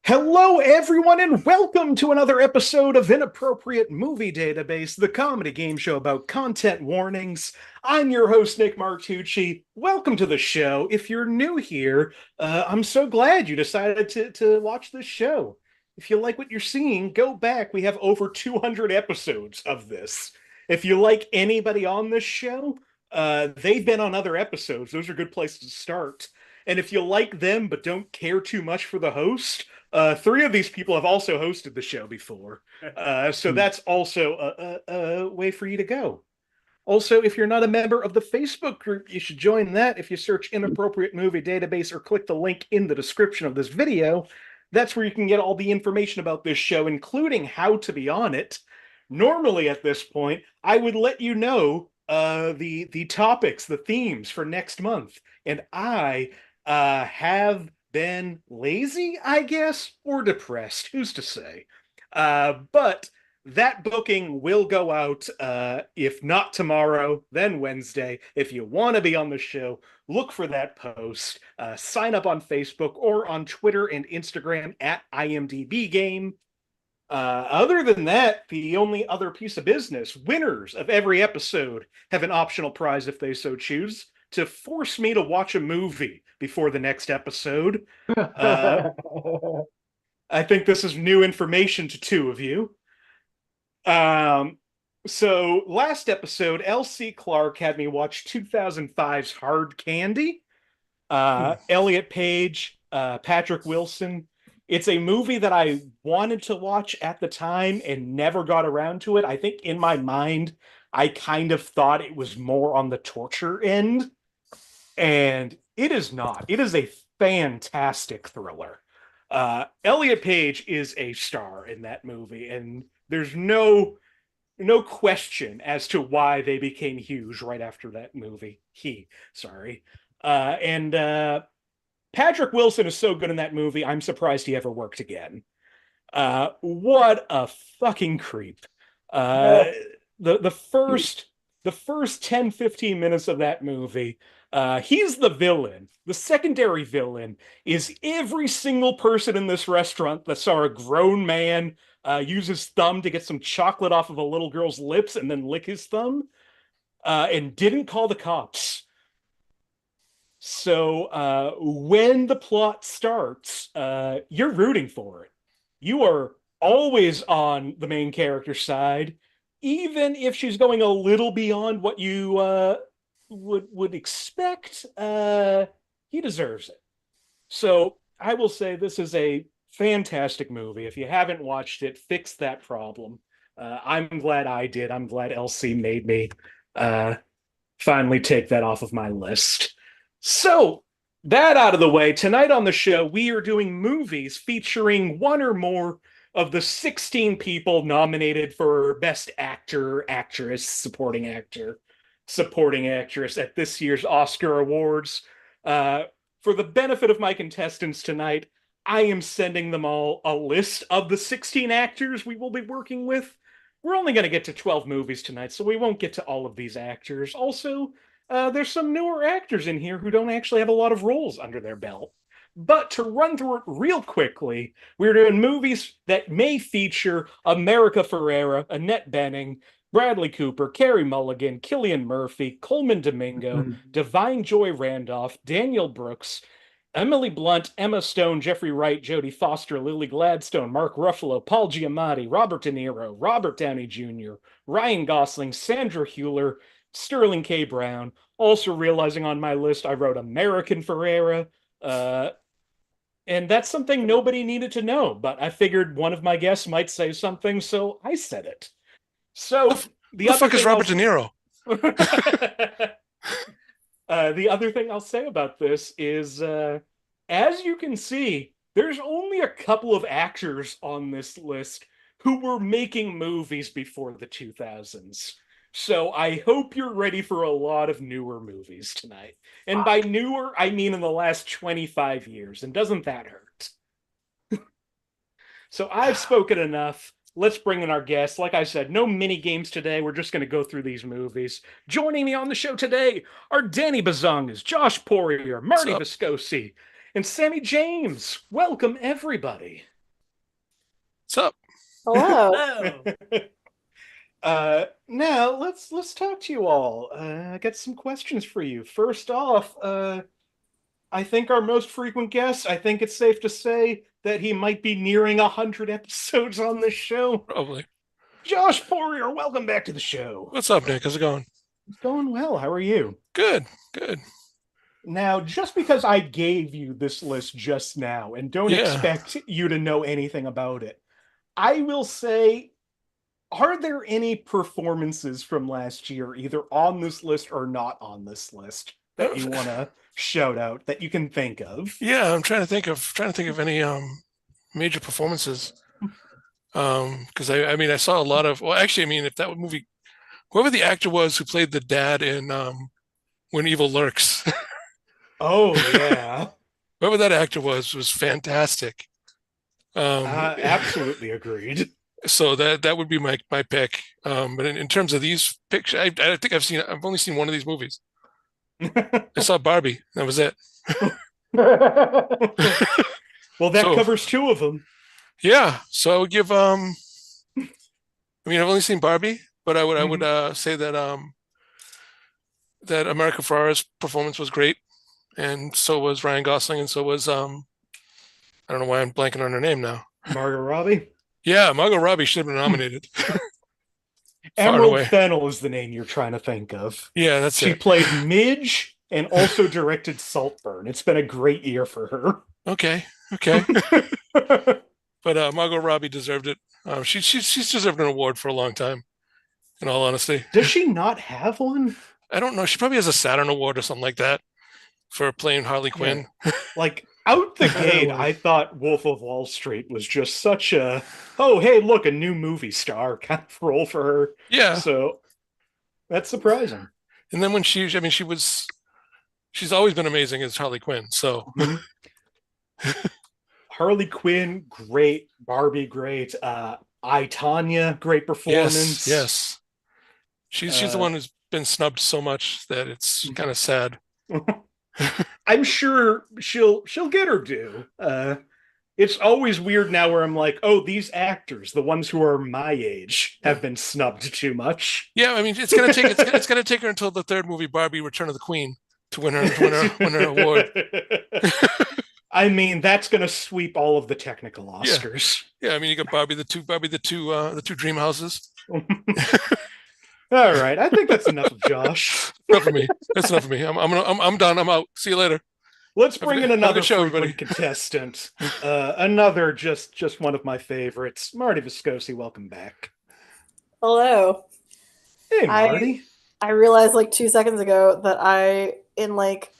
Hello, everyone, and welcome to another episode of Inappropriate Movie Database, the comedy game show about content warnings. I'm your host, Nick Martucci. Welcome to the show. If you're new here, I'm so glad you decided to watch this show. If you like what you're seeing, go back. We have over 200 episodes of this. If you like anybody on this show, they've been on other episodes. Those are good places to start. And if you like them but don't care too much for the host, three of these people have also hosted the show before. So that's also a way for you to go. Also, if you're not a member of the Facebook group, you should join that if you search Inappropriate Movie Database or click the link in the description of this video. That's where you can get all the information about this show, including how to be on it. Normally, at this point, I would let you know the topics, the themes for next month, and I have been lazy, I guess, or depressed. Who's to say? But that booking will go out, if not tomorrow, then Wednesday. If you want to be on the show, look for that post. Sign up on Facebook or on Twitter and Instagram at IMDb Game. Other than that, the only other piece of business, winners of every episode have an optional prize if they so choose to force me to watch a movie before the next episode. Uh, I think this is new information to two of you. So last episode, L.C. Clark had me watch 2005's Hard Candy. Elliot Page, Patrick Wilson. It's a movie that I wanted to watch at the time and never got around to it. I think in my mind, I kind of thought it was more on the torture end. And it is not. It is a fantastic thriller. Elliot Page is a star in that movie, and there's no question as to why they became huge right after that movie. Sorry. And Patrick Wilson is so good in that movie, I'm surprised he ever worked again. What a fucking creep. The first 10-15 minutes of that movie, he's the villain. The secondary villain is every single person in this restaurant that saw a grown man use his thumb to get some chocolate off of a little girl's lips and then lick his thumb, and didn't call the cops. So when the plot starts, you're rooting for it. You are always on the main character's side, even if she's going a little beyond what you would expect. He deserves it. So I will say this is a fantastic movie. If you haven't watched it, fix that problem. I'm glad I did. I'm glad LC made me finally take that off of my list. So, that out of the way, tonight on the show, we are doing movies featuring one or more of the 16 people nominated for Best Actor, Actress, Supporting Actor, Supporting Actress at this year's Oscar Awards. For the benefit of my contestants tonight, I am sending them all a list of the 16 actors we will be working with. We're only going to get to 12 movies tonight, so we won't get to all of these actors. Also, there's some newer actors in here who don't actually have a lot of roles under their belt. But to run through it real quickly, we're doing movies that may feature America Ferrera, Annette Bening, Bradley Cooper, Carey Mulligan, Cillian Murphy, Coleman Domingo, Divine Joy Randolph, Daniel Brooks, Emily Blunt, Emma Stone, Jeffrey Wright, Jodie Foster, Lily Gladstone, Mark Ruffalo, Paul Giamatti, Robert De Niro, Robert Downey Jr., Ryan Gosling, Sandra Hüller, Sterling K. Brown. Also realizing on my list, I wrote American Ferrera. And that's something nobody needed to know, but I figured one of my guests might say something, so I said it. So the fuck is Robert De Niro? The other thing I'll say about this is, as you can see, there's only a couple of actors on this list who were making movies before the 2000s. So I hope you're ready for a lot of newer movies tonight. And by newer, I mean in the last 25 years. And doesn't that hurt? So I've spoken enough. Let's bring in our guests. Like I said, no mini games today. We're just going to go through these movies. Joining me on the show today are Danny Bazongas, Josh Poirier, Marty Viscosi, and Sammie James. Welcome, everybody. What's up? Hello. Hello. Now let's talk to you all. I got some questions for you. First off, I think our most frequent guest, I think it's safe to say that he might be nearing 100 episodes on this show. Probably. Josh Poirier, welcome back to the show. What's up, Nick? How's it going? It's going well. How are you? Good. Good. Now, just because I gave you this list just now and don't Yeah. expect you to know anything about it, I will say, are there any performances from last year, either on this list or not on this list, that you want to shout out that you can think of? Yeah, I'm trying to think of any major performances. Because I mean I saw a lot of, well, actually, I mean, if that movie, whoever the actor was who played the dad in When Evil Lurks, Oh yeah, whoever that actor was fantastic. absolutely agreed. So that would be my pick. But in terms of these pictures, I think I've only seen one of these movies. I saw Barbie. That was it. Well, that So- covers two of them. Yeah. So I would give I mean, I've only seen Barbie, but I would say that that America Ferrera's performance was great, and so was Ryan Gosling, and so was I don't know why I'm blanking on her name now. Margot Robbie. Yeah, Margot Robbie should have been nominated. Far and Emerald away. Fennel is the name you're trying to think of. Yeah, that's She it. played Midge and also directed Saltburn. It's been a great year for her. Okay. But Margot Robbie deserved it. She's deserved an award for a long time, in all honesty. Does she not have one? I don't know. She probably has a Saturn Award or something like that for playing Harley Quinn. Like, out the gate, I thought Wolf of Wall Street was just such a, oh, hey, look, a new movie star kind of role for her. Yeah. So that's surprising. And then when she's always been amazing as Harley Quinn. So Harley Quinn, great. Barbie, great. I, Tanya, great performance. yes. She's the one who's been snubbed so much that it's kind of sad. I'm sure she'll get her due. It's always weird now where I'm like, oh, these actors, the ones who are my age, have been snubbed too much. Yeah, I mean, it's gonna take her until the third movie, Barbie: Return of the Queen, to win her award. I mean, that's gonna sweep all of the technical Oscars. Yeah, I mean, you got the two dream houses. All right, I think that's enough of Josh. Enough of me. That's enough of me. I'm done. I'm out. See you later. Let's bring in Have a another good show, frequent everybody. contestant. Another just one of my favorites, Marty Viscosi. Welcome back. Hello. Hey, I- Marty. I realized like 2 seconds ago that in like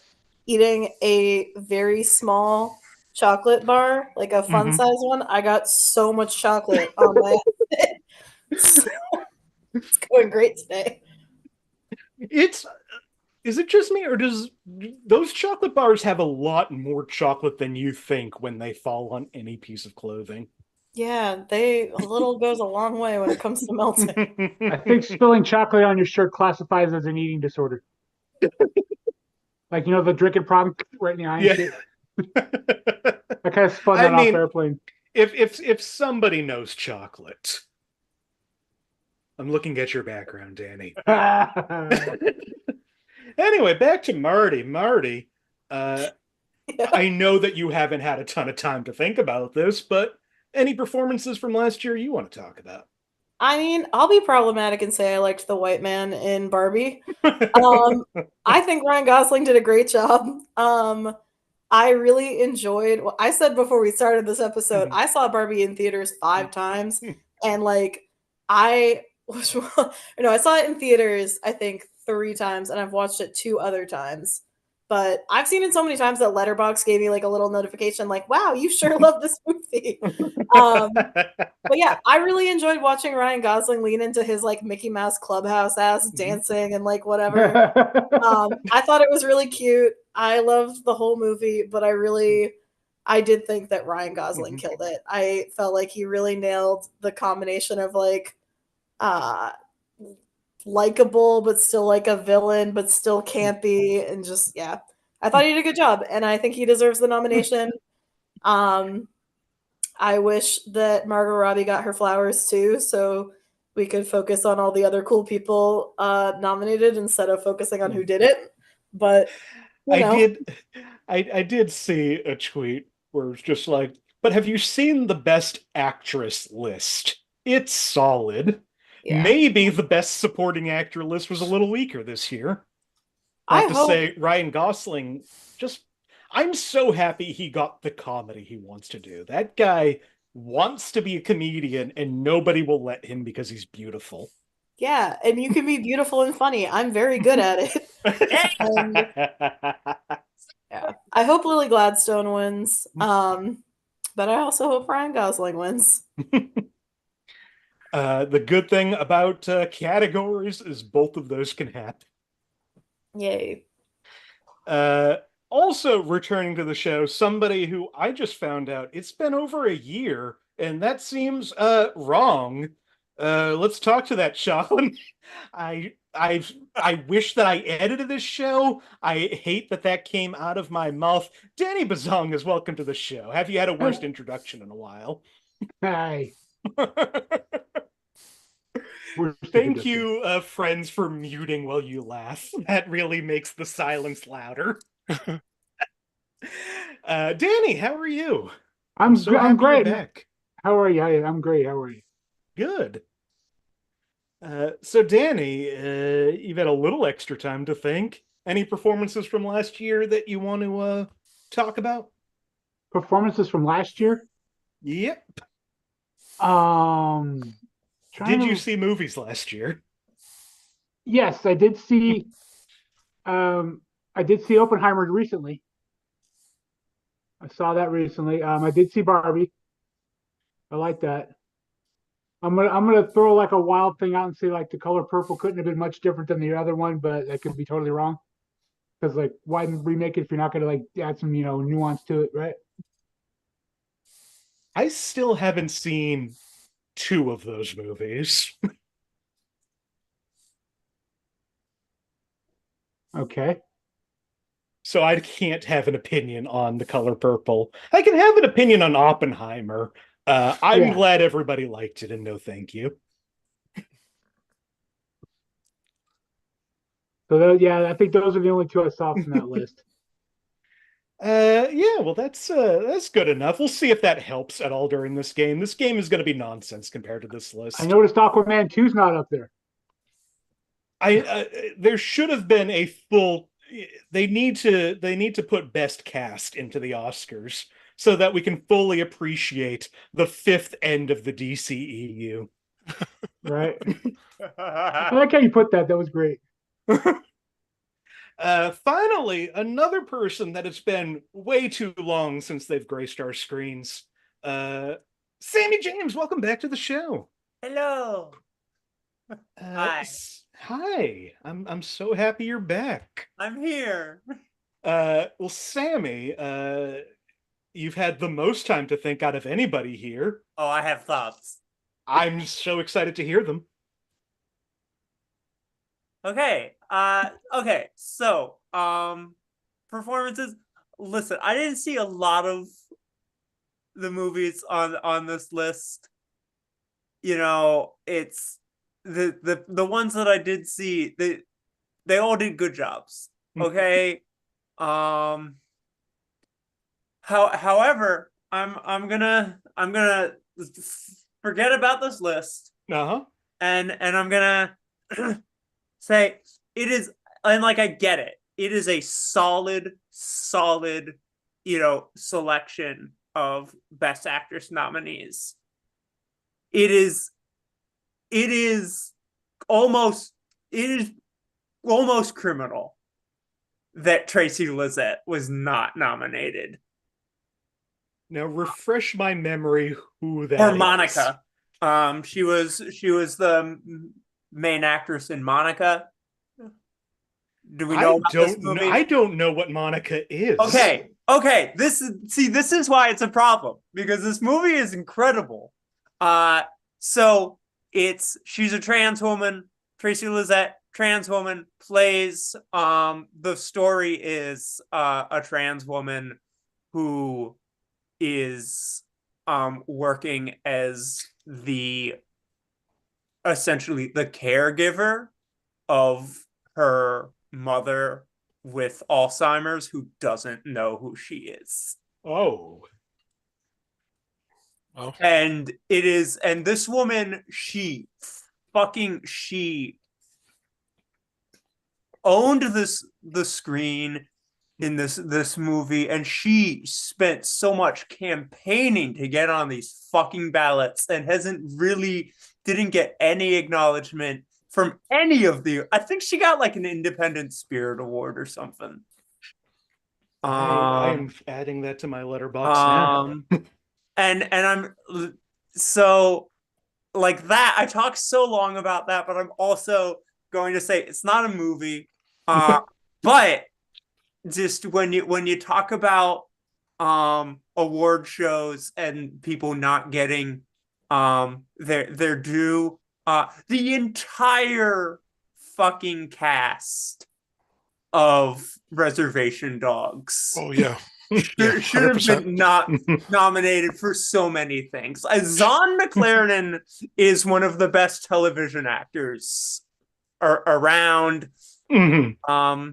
eating a very small chocolate bar, like a fun size one, I got so much chocolate on my so, it's going great today. Is it just me, or does those chocolate bars have a lot more chocolate than you think when they fall on any piece of clothing? Yeah, a little goes a long way when it comes to melting. I think spilling chocolate on your shirt classifies as an eating disorder. Like, you know, the drinking problem right in the eye. Yeah. And shit. I kind of spun I that mean- off airplane. If somebody knows chocolate, I'm looking at your background, Danny. Anyway, back to Marty. Marty, Yeah. I know that you haven't had a ton of time to think about this, but any performances from last year you want to talk about? I mean, I'll be problematic and say I liked the white man in Barbie. I think Ryan Gosling did a great job. I really enjoyed. Well, I said before we started this episode, I saw Barbie in theaters 5 times, and like I was, I saw it in theaters I think 3 times, and I've watched it 2 other times. But I've seen it so many times that Letterboxd gave me like a little notification, like, "Wow, you sure love this movie." But yeah, I really enjoyed watching Ryan Gosling lean into his like Mickey Mouse Clubhouse ass dancing and like whatever. I thought it was really cute. I loved the whole movie, but I did think that Ryan Gosling killed it. I felt like he really nailed the combination of like likable but still like a villain but still campy, and just I thought he did a good job, and I think he deserves the nomination. I wish that Margot Robbie got her flowers too, so we could focus on all the other cool people nominated instead of focusing on who did it. But I did see a tweet where it's just like, but have you seen the best actress list? It's solid. yeah. Maybe the best supporting actor list was a little weaker this year. I Not to hope say Ryan Gosling just I'm so happy he got the comedy he wants to do. That guy wants to be a comedian and nobody will let him because he's beautiful. yeah, and you can be beautiful and funny. I'm very good at it. And yeah. I hope Lily Gladstone wins. But I also hope Ryan Gosling wins. The good thing about categories is both of those can happen. Yay. Also returning to the show, somebody who I just found out it's been over a year, and that seems wrong. Let's talk to that, Sean. I wish that I edited this show. I hate that that came out of my mouth. Danny Bazongas, welcome to the show. Have you had a worst introduction in a while? Hi. Thank you, friends, for muting while you laugh. That really makes the silence louder. Danny, how are you? I'm so happy you're great. back. How are you? I'm great. How are you? Good. So Danny, you've had a little extra time to think. Any performances from last year that you want to talk about? Performances from last year? Yep. Trying Did you to... see movies last year? Yes, I did see. I did see Oppenheimer recently. I saw that recently. I did see Barbie. I like that. I'm gonna throw like a wild thing out and say like The Color Purple couldn't have been much different than the other one, but I could be totally wrong. Because like, why remake it if you're not gonna like add some nuance to it, right? I still haven't seen two of those movies. Okay. So I can't have an opinion on The Color Purple. I can have an opinion on Oppenheimer. I'm Yeah. glad everybody liked it, and no thank you. So yeah, I think those are the only two I saw from that list. Yeah, well, that's good enough. We'll see if that helps at all during this game. This game is going to be nonsense compared to this list. I noticed Aquaman 2's not up there. There should have been a full. They need to put best cast into the Oscars so that we can fully appreciate the fifth end of the DCEU. Right. I like how you put that. That was great. Finally, another person that it's been way too long since they've graced our screens. Sammie James, welcome back to the show. Hello. Hi. Hi. I'm so happy you're back. I'm here. Well, Sammie, you've had the most time to think out of anybody here. Oh, I have thoughts. I'm so excited to hear them. Okay. Okay. So, performances. Listen, I didn't see a lot of the movies on this list. It's the ones that I did see. They all did good jobs. Okay. However, I'm gonna forget about this list. Uh-huh. And I'm gonna say it is, and like I get it. It is a solid, selection of Best Actress nominees. It is almost criminal that Tracy Lizette was not nominated. Now refresh my memory who that Or is. Monica. She was the main actress in Monica. Do we know about this movie? I don't know what Monica is. Okay. This is why it's a problem, because this movie is incredible. So she's a trans woman. Tracy Lizette, trans woman, plays. The story is a trans woman who is working as essentially the caregiver of her mother with Alzheimer's who doesn't know who she is. Oh. Well, And this woman, she owned the screen in this movie, and she spent so much campaigning to get on these fucking ballots and didn't get any acknowledgement from any of I think she got like an Independent Spirit Award or something. I am adding that to my letterbox now. And I'm so like that. I talked so long about that, but I'm also going to say it's not a movie. But just when you talk about award shows and people not getting their due, the entire fucking cast of Reservation Dogs. oh yeah. Should have been not nominated for so many things. Zahn McClarnon is one of the best television actors around. Mm-hmm.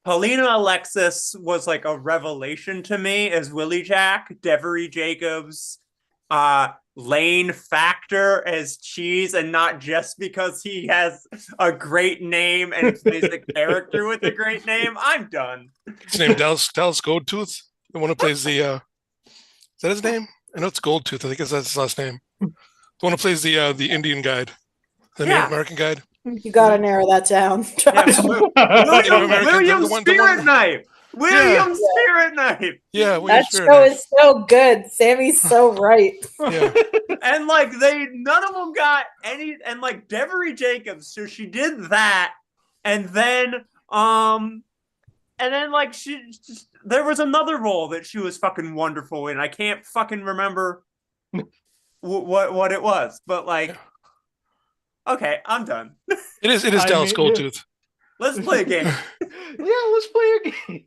Paulina Alexis was like a revelation to me as Willie Jack. Devery Jacobs, Lane Factor as Cheese, and not just because he has a great name and plays a character with a great name. I'm done. His name Dallas Goldtooth. The one who plays the is that his name? I know it's Goldtooth. I think that's his last name. The one who plays the Indian guide, the Native American guide. You gotta narrow that down. William Spirit Knife. William Spirit Knife. Yeah, that show is so good. Sammie's so right. Yeah. And like none of them got any, and like Devery Jacobs, so she did that, and then like there was another role that she was fucking wonderful in. I can't fucking remember what it was, but like, okay, I'm done. It is Dallas Goldtooth. Let's play a game. Yeah, let's play a game.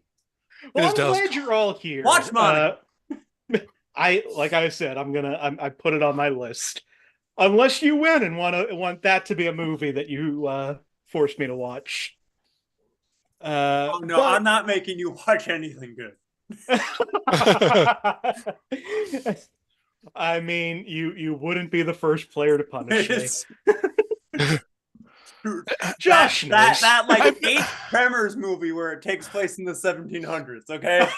Well, I'm glad you're all here. Watch money. Like I said, I put it on my list. Unless you win and want that to be a movie that you forced me to watch. Oh no, I'm not making you watch anything good. I mean, you wouldn't be the first player to punish me. Josh, that like 8 Tremors movie where it takes place in the 1700s. Okay.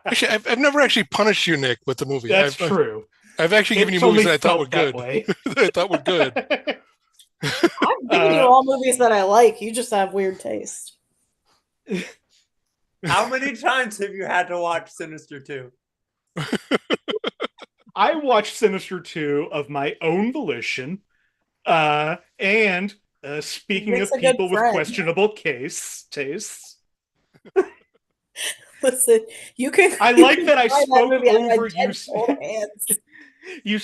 Actually, I've never actually punished you, Nick, with the movie. That's true. I've actually given you movies that I thought were good. That I thought were good. I've given you all movies that I like. You just have weird taste. How many times have you had to watch Sinister 2? I watched Sinister 2 of my own volition. And speaking of people with questionable tastes. Listen, you can. I like that I spoke over you.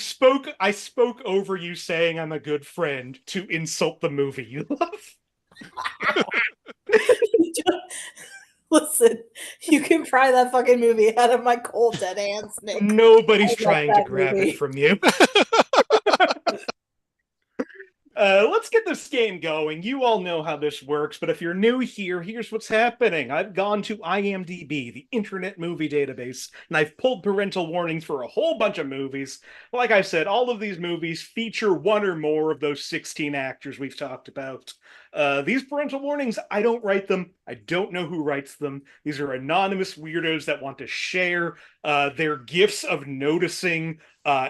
I spoke over you saying I'm a good friend to insult the movie you love. Listen, you can pry that fucking movie out of my cold dead hands, Nick. Nobody's trying to grab it from you. Let's get this game going. You all know how this works, but if you're new here, here's what's happening. I've gone to IMDb, the Internet Movie Database, and I've pulled parental warnings for a whole bunch of movies. Like I said, all of these movies feature one or more of those 16 actors we've talked about. These parental warnings, I don't write them. I don't know who writes them. These are anonymous weirdos that want to share their gifts of noticing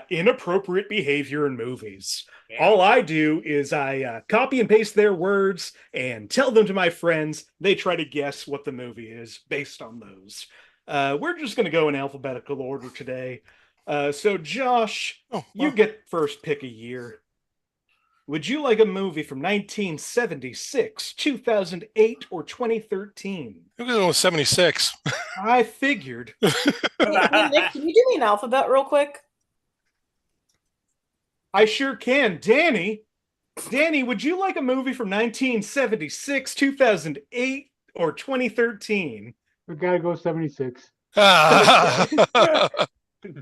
inappropriate behavior in movies. Yeah. All I do is I copy and paste their words and tell them to my friends. They try to guess what the movie is based on those. We're just going to go in alphabetical order today. So, Josh, you get first pick a year. Would you like a movie from 1976, 2008, or 2013? I'm going to go with 76. I figured. Hey, Nick, can you do me an alphabet real quick? I sure can. Danny, would you like a movie from 1976, 2008, or 2013? We gotta go 76.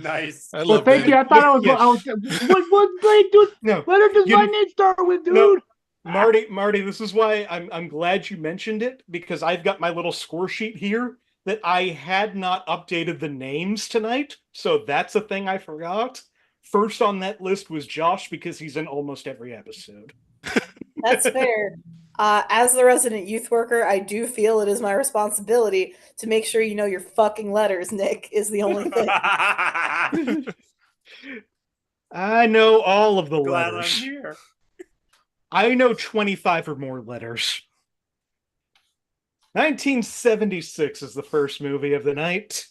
Nice. I Well, love thank Danny. you. I thought I was. Yes. What grade, dude? No, Letter does You- my name start with, dude? No. Marty, this is why I'm glad you mentioned it, because I've got my little score sheet here that I had not updated the names tonight, so that's a thing I forgot. First on that list was Josh because he's in almost every episode. That's fair. As the resident youth worker, I do feel it is my responsibility to make sure you know your fucking letters, Nick, is the only thing. I know all of the Glad I'm letters. here. I know 25 or more letters. 1976 is the first movie of the night.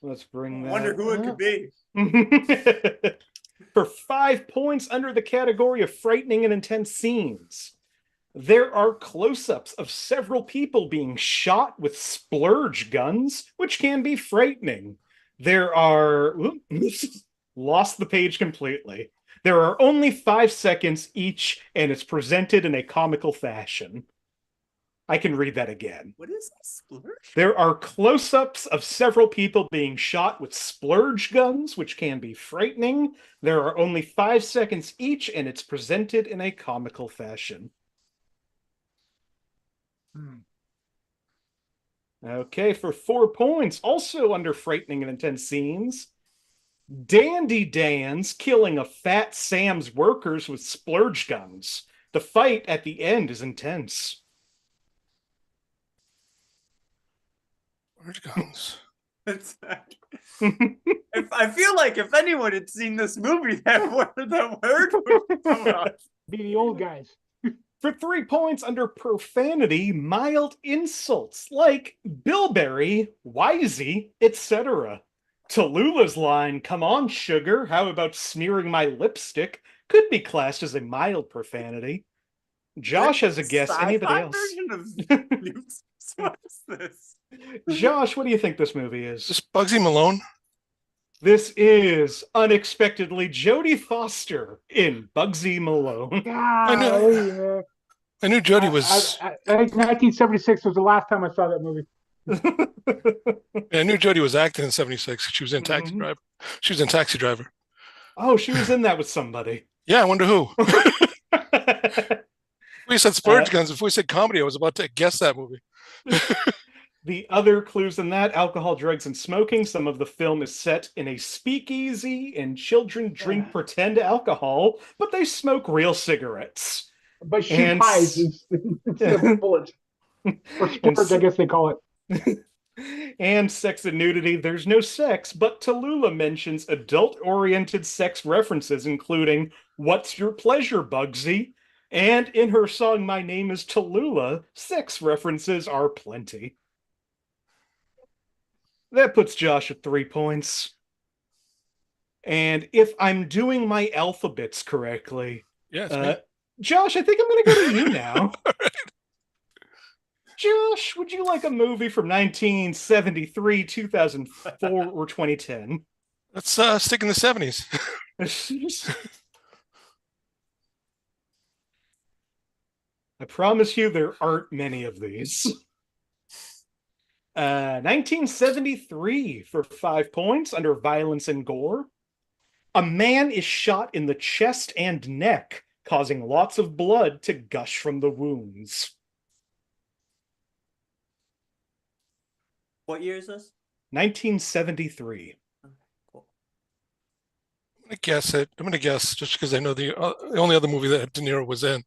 Let's bring that Wonder who it could be. For 5 points under the category of frightening and intense scenes, there are close-ups of several people being shot with splurge guns, which can be frightening. There are... lost the page completely. There are only 5 seconds each, and it's presented in a comical fashion. I can read that again. What is a splurge? There are close-ups of several people being shot with splurge guns, which can be frightening. There are only 5 seconds each, and it's presented in a comical fashion. Okay, for 4 points, also under frightening and intense scenes, Dandy Dan's killing of Fat Sam's workers with splurge guns. The fight at the end is intense. Where'd guns? If I feel like if anyone had seen this movie, that word would come out. Be the old guys. For 3 points under profanity, mild insults like Bilberry, Wisey, etc. Tallulah's line, "Come on, sugar, how about smearing my lipstick?" could be classed as a mild profanity. Josh has a guess. Anybody Sci-fi else? version of Newt? What is this? Josh, what do you think this movie Is is? this Bugsy Malone? This is unexpectedly Jodie Foster in Bugsy Malone. Golly, I knew Jodie was. I think 1976 was the last time I saw that movie. I knew Jodie was acting in '76. She was in Taxi Mhm. Driver. She was in Taxi Driver. Oh, she was in that with somebody. Yeah, I wonder who. We said splurge guns. Before we said comedy, I was about to guess that movie. The other clues in that: alcohol, drugs, and smoking. Some of the film is set in a speakeasy, and children drink pretend alcohol, but they smoke real cigarettes. But shoot And pies instead of bullets. Or splurge, I guess they call it. And sex and nudity. There's no sex, but Tallulah mentions adult-oriented sex references, including "What's your pleasure, Bugsy?" And in her song "My Name is Tallulah," sex references are plenty. That puts Josh at 3 points. And if I'm doing my alphabets correctly, Yeah, it's me. Josh, I think I'm going to go to you now. Josh, would you like a movie from 1973, 2004, or 2010? Let's stick in the '70s. I promise you there aren't many of these. 1973 for 5 points under violence and gore. A man is shot in the chest and neck, causing lots of blood to gush from the wounds. What year is this? 1973. Cool. I'm gonna guess it. I'm gonna guess just because I know the only other movie that De Niro was in,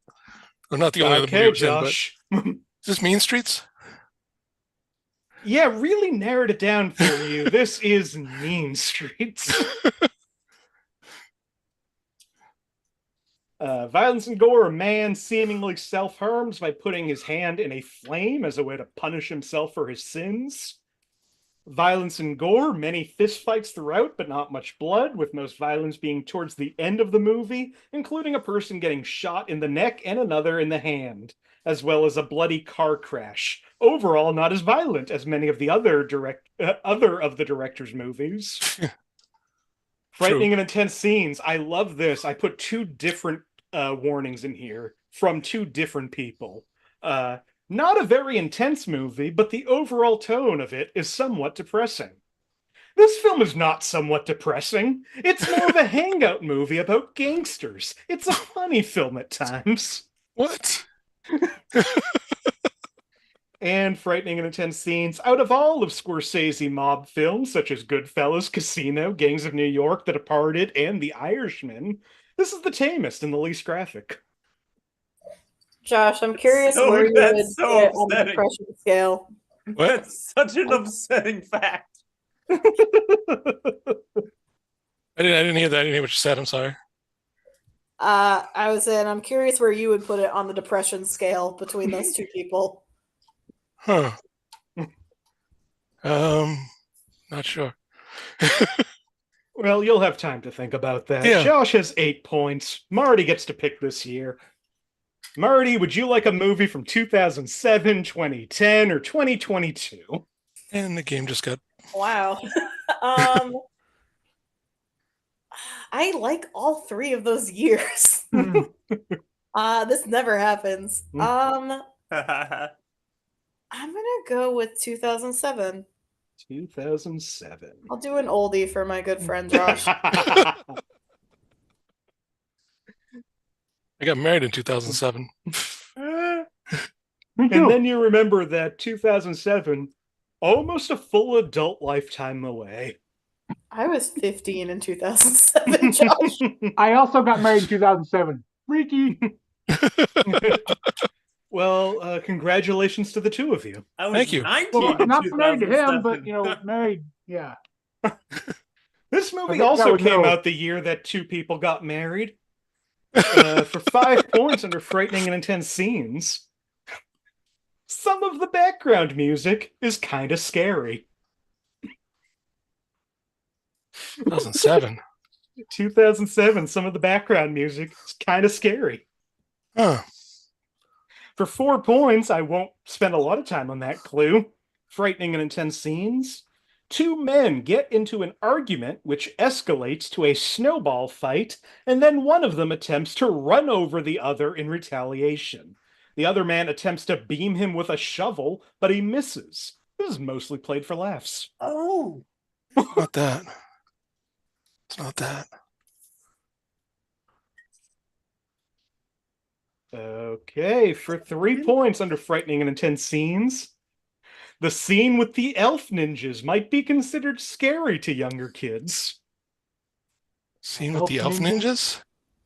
or not the only other movie he Okay, was in, but Josh. is this Mean Streets? Yeah, really narrowed it down for you. This is Mean Streets. Violence and gore. A man seemingly self-harms by putting his hand in a flame as a way to punish himself for his sins. Violence and gore. Many fistfights throughout, but not much blood, with most violence being towards the end of the movie, including a person getting shot in the neck and another in the hand, as well as a bloody car crash. Overall, not as violent as many of the other of the director's movies. Frightening and intense scenes. I love this. I put 2 different warnings in here from 2 different people. Not a very intense movie, but the overall tone of it is somewhat depressing. This film is not somewhat depressing. It's more of a hangout movie about gangsters. It's a funny film at times. What? And frightening and intense scenes. Out of all of Scorsese mob films, such as Goodfellas, Casino, Gangs of New York, The Departed, and The Irishman, this is the tamest and the least graphic. Josh, I'm curious So- where you that's would so put it on the upsetting. depression scale. What? That's such an upsetting fact. I didn't hear that. I didn't hear what you said. I'm sorry. I was saying, I'm curious where you would put it on the depression scale between those two people. Huh. Not sure. Well, you'll have time to think about that. Yeah. Josh has 8 points. Marty gets to pick this year. Marty, would you like a movie from 2007, 2010, or 2022? And the game just got. Wow. I like all three of those years. This never happens. I'm gonna go with 2007. 2007. I'll do an oldie for my good friend Josh. I got married in 2007. Me And too. then you remember that 2007, almost a full adult lifetime away. I was 15 in 2007, Josh. I also got married in 2007. Freaky. Well, congratulations to the two of you. I was Thank you. 19 Well, in not married to him, 2007. but married. Yeah. This I movie think also that would came go. out the year that two people got married. For 5 points under frightening and intense scenes. Some of the background music is kind of scary. 2007. 2007, some of the background music is kind of scary. Huh. For 4 points, I won't spend a lot of time on that clue. Frightening and intense scenes. Two men get into an argument which escalates to a snowball fight, and then one of them attempts to run over the other in retaliation. The other man attempts to beam him with a shovel, but he misses. This is mostly played for laughs. Oh. Not that. It's not that. Okay, for 3 points under frightening and intense scenes. The scene with the elf ninjas might be considered scary to younger kids. Scene with the elf ninjas?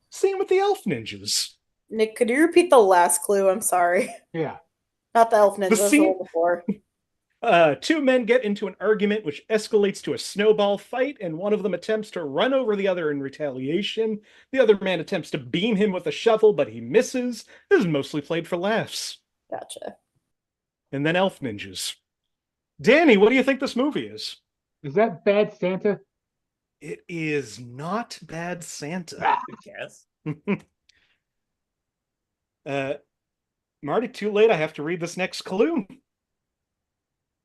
Scene with the elf ninjas. Nick, could you repeat the last clue? I'm sorry. Yeah. Not the elf ninja, the scene- one before. Two men get into an argument which escalates to a snowball fight, and one of them attempts to run over the other in retaliation. The other man attempts to beam him with a shovel, but he misses. This is mostly played for laughs. Gotcha. And then elf ninjas. Danny, what do you think this movie is? Is that Bad Santa? It is not Bad Santa. Yes. Marty, too late. I have to read this next clue.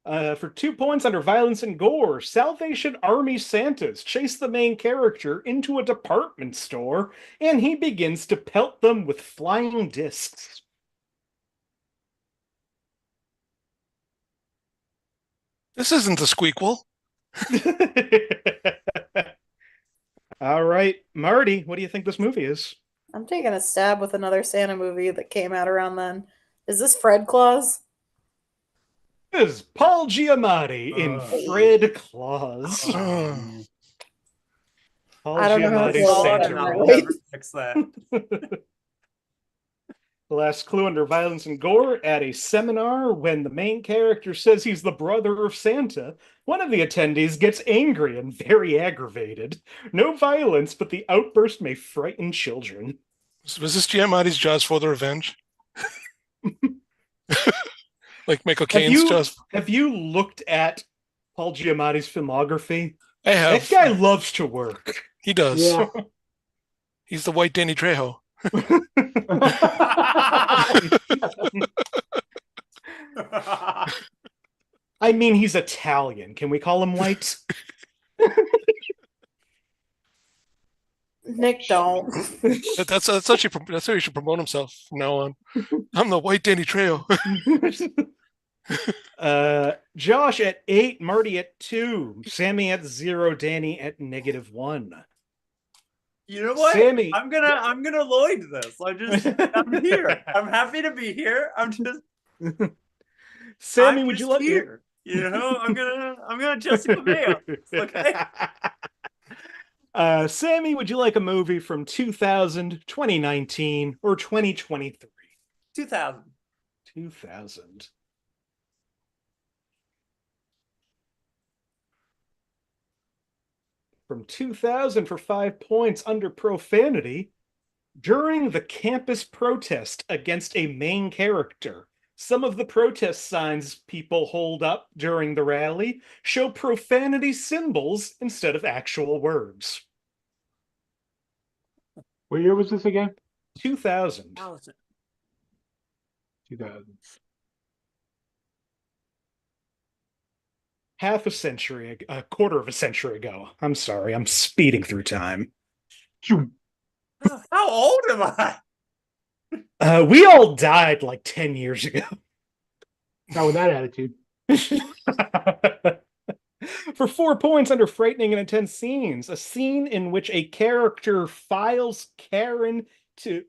For 2 points under violence and gore, Salvation Army Santas chase the main character into a department store, and he begins to pelt them with flying discs. This isn't the Squeakquel. All right, Marty, what do you think this movie is? I'm taking a stab with another Santa movie that came out around then. Is this Fred Claus? This is Paul Giamatti in Fred Claus. Oh. Paul I don't know how to Giamatti's feel about Santa it, I'll role. really. never fix that. The last clue under violence and gore, at a seminar, when the main character says he's the brother of Santa, one of the attendees gets angry and very aggravated. No violence, but the outburst may frighten children. Was this Giamatti's Jaws for the Revenge? Like Michael Caine's Jaws? Have you looked at Paul Giamatti's filmography? I have. That guy loves to work. He does. Yeah. He's the white Danny Trejo. I mean, he's Italian. Can we call him white? Nick, don't. That's how he should promote himself from now on. I'm the white Danny Trejo. Josh at 8, Marty at 2, Sammie at 0, Danny at -1. You know what? Sammie, I'm gonna Lloyd this. I'm here. I'm happy to be here. Sammie, I'm would just you like here? You know, I'm gonna Jesse Paveo. Okay. Sammie, would you like a movie from 2000, 2019, or 2023? 2000. 2000. From 2000 for 5 points under profanity. During the campus protest against a main character, some of the protest signs people hold up during the rally show profanity symbols instead of actual words. What year was this again? 2000. 2000. Half a century, a quarter of a century ago. I'm sorry, I'm speeding through time. How old am I? We all died like 10 years ago. Not with that attitude. For 4 points under frightening and intense scenes, a scene in which a character flies Karen to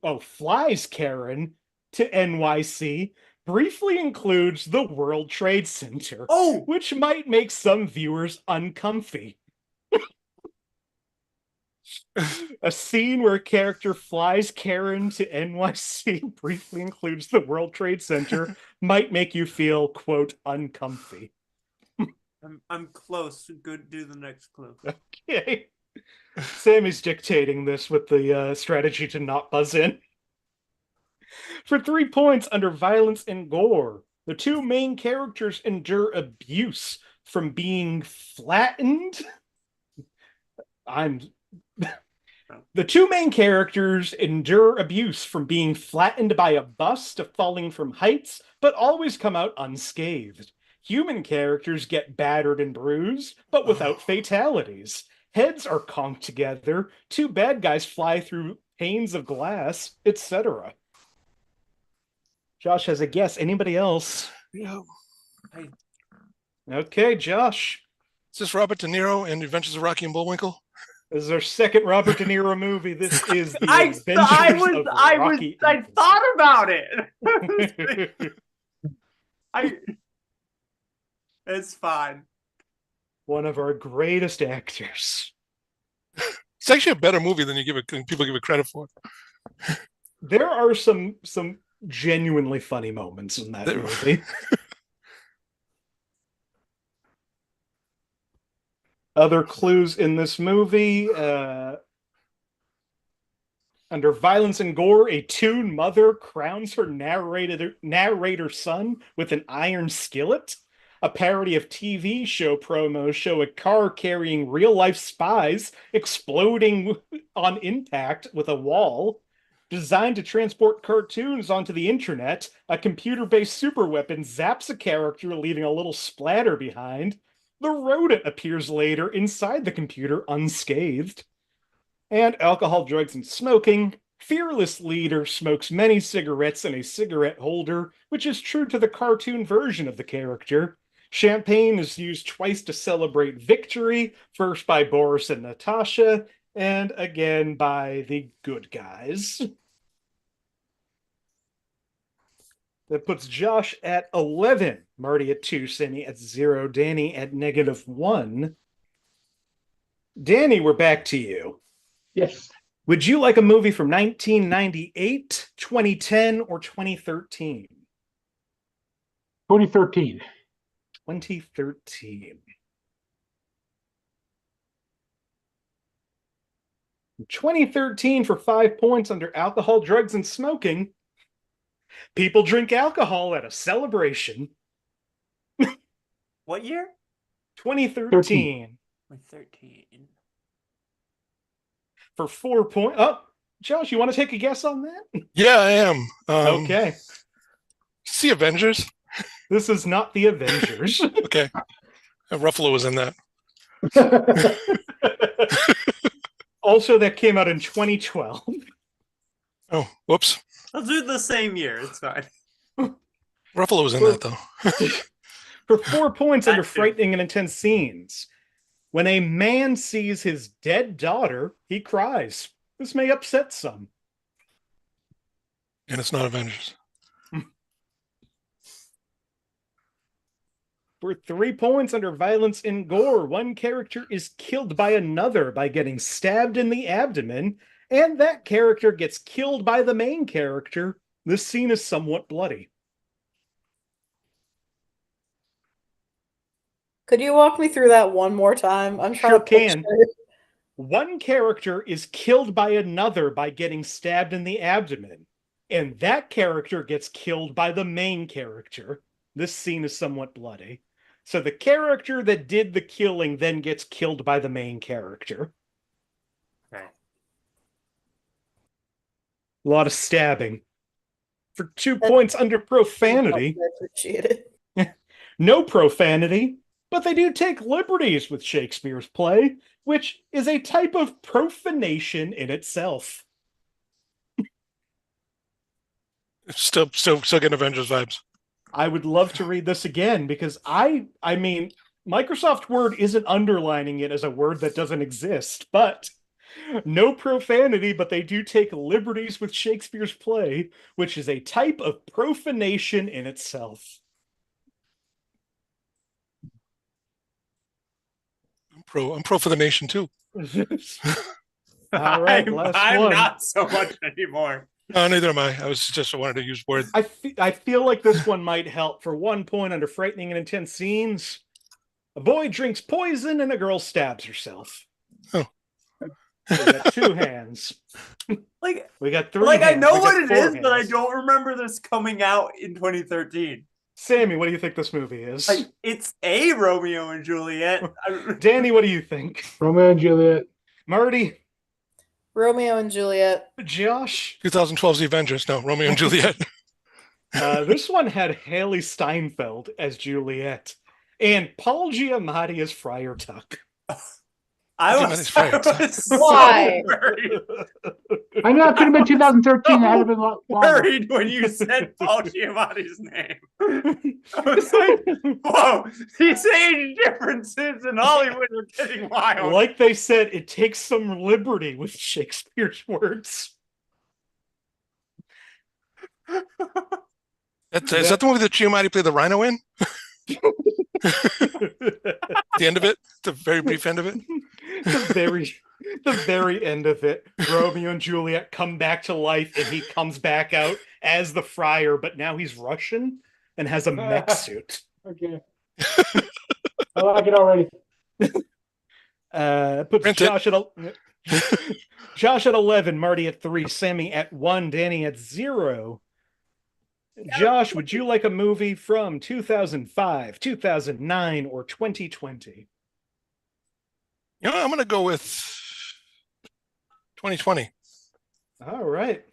NYC briefly includes the World Trade Center, which might make some viewers uncomfy. A scene where a character flies Karen to NYC briefly includes the World Trade Center might make you feel, quote, uncomfy. I'm close. Good. Do the next clue. Okay. Sammie's dictating this with the strategy to not buzz in. For 3 points under violence and gore, the two main characters endure abuse from being flattened. The two main characters endure abuse from being flattened by a bus to falling from heights, but always come out unscathed. Human characters get battered and bruised, but without fatalities. Heads are conked together, two bad guys fly through panes of glass, etc. Josh has a guess. Anybody else? Yeah. Okay, Josh. Is this Robert De Niro and Adventures of Rocky and Bullwinkle? This is our second Robert De Niro movie. This is the Adventures of Rocky. I thought about it. It's fine. One of our greatest actors. It's actually a better movie than people give it credit for. There are some genuinely funny moments in that movie. Other clues in this movie, under violence and gore, a Toon mother crowns her narrator son with an iron skillet. A parody of TV show promos show a car carrying real-life spies exploding on impact with a wall. Designed to transport cartoons onto the internet, a computer-based superweapon zaps a character, leaving a little splatter behind. The rodent appears later inside the computer unscathed. And alcohol, drugs, and smoking. Fearless leader smokes many cigarettes in a cigarette holder, which is true to the cartoon version of the character. Champagne is used twice to celebrate victory, first by Boris and Natasha, and again by the good guys. That puts Josh at 11, Marty at 2, Sammie at 0, Danny at -1. Danny, we're back to you. Yes. Would you like a movie from 1998, 2010, or 2013? 2013. 2013. 2013 for 5 points under alcohol, drugs, and smoking. People drink alcohol at a celebration. What year? 2013. 13. For 4 points. Oh, Josh, you want to take a guess on that? Yeah, I am. Okay. See Avengers? This is not the Avengers. Okay. Ruffalo was in that. Also, that came out in 2012. Oh, whoops. I'll do the same year. It's fine. Ruffalo was in that, though. For 4 points under That too. frightening and intense scenes. When a man sees his dead daughter, he cries. This may upset some. And it's not Avengers. For 3 points under violence and gore, one character is killed by another by getting stabbed in the abdomen, and that character gets killed by the main character. This scene is somewhat bloody. Could you walk me through that one more time? I'm trying Sure to can. picture it. One character is killed by another by getting stabbed in the abdomen, and that character gets killed by the main character. This scene is somewhat bloody. So the character that did the killing then gets killed by the main character. Okay. A lot of stabbing. For 2 points under profanity. I appreciate it. No profanity, but they do take liberties with Shakespeare's play, which is a type of profanation in itself. Still getting Avengers vibes. I would love to read this again because I mean, Microsoft Word isn't underlining it as a word that doesn't exist, but no profanity, but they do take liberties with Shakespeare's play, which is a type of profanation in itself. I'm pro for the nation too. All right, I'm one. not so much anymore. No, neither am I. I wanted to use words. I feel like this one might help. For 1 point under frightening and intense scenes, a boy drinks poison and a girl stabs herself. Oh. We got 2 hands. Like, we got 3 like hands. I know We got what it 4 is, but I hands. don't remember this coming out in 2013. Sammie, what do you think this movie is? Like, it's a Romeo and Juliet. Danny, what do you think? Romeo and Juliet. Marty? Romeo and Juliet. Josh? 2012's The Avengers. No, Romeo and Juliet. This one had Haley Steinfeld as Juliet and Paul Giamatti as Friar Tuck. I Giamatti's was fired. so Why? worried, I know it could have been 2013. That had been a lot longer. worried when you said Paul Giamatti's name. I was like, whoa, these age differences in Hollywood are getting wild. Like they said, it takes some liberty with Shakespeare's words. Is that the movie that Giamatti played the rhino in? The end of it? The very brief end of it? the very end of it. Romeo and Juliet come back to life, and he comes back out as the friar, but now he's Russian and has a mech suit. Okay. I like it already. Puts Print Josh at 11, Marty at 3, Sammie at 1, Danny at 0. Josh, would you like a movie from 2005, 2009, or 2020? You know, I'm going to go with 2020. All right.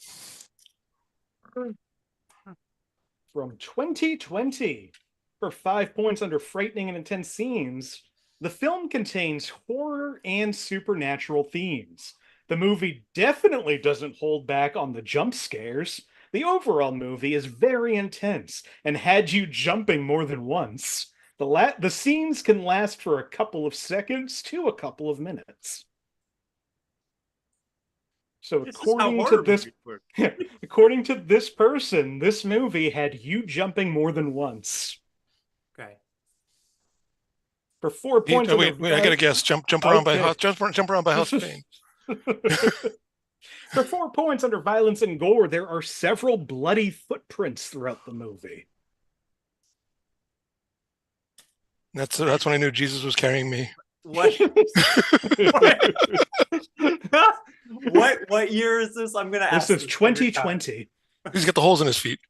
From 2020, for 5 points under frightening and intense scenes, the film contains horror and supernatural themes. The movie definitely doesn't hold back on the jump scares. The overall movie is very intense and had you jumping more than once. The scenes can last for a couple of seconds to a couple of minutes. So according to this person, this movie had you jumping more than once. Okay. For 4 points. Wait, I got to guess. Jump around by house. Jump around by House of Pain. For 4 points under violence and gore, there are several bloody footprints throughout the movie. That's when I knew Jesus was carrying me. What? What year is this? I'm gonna ask. This is 2020. He's got the holes in his feet.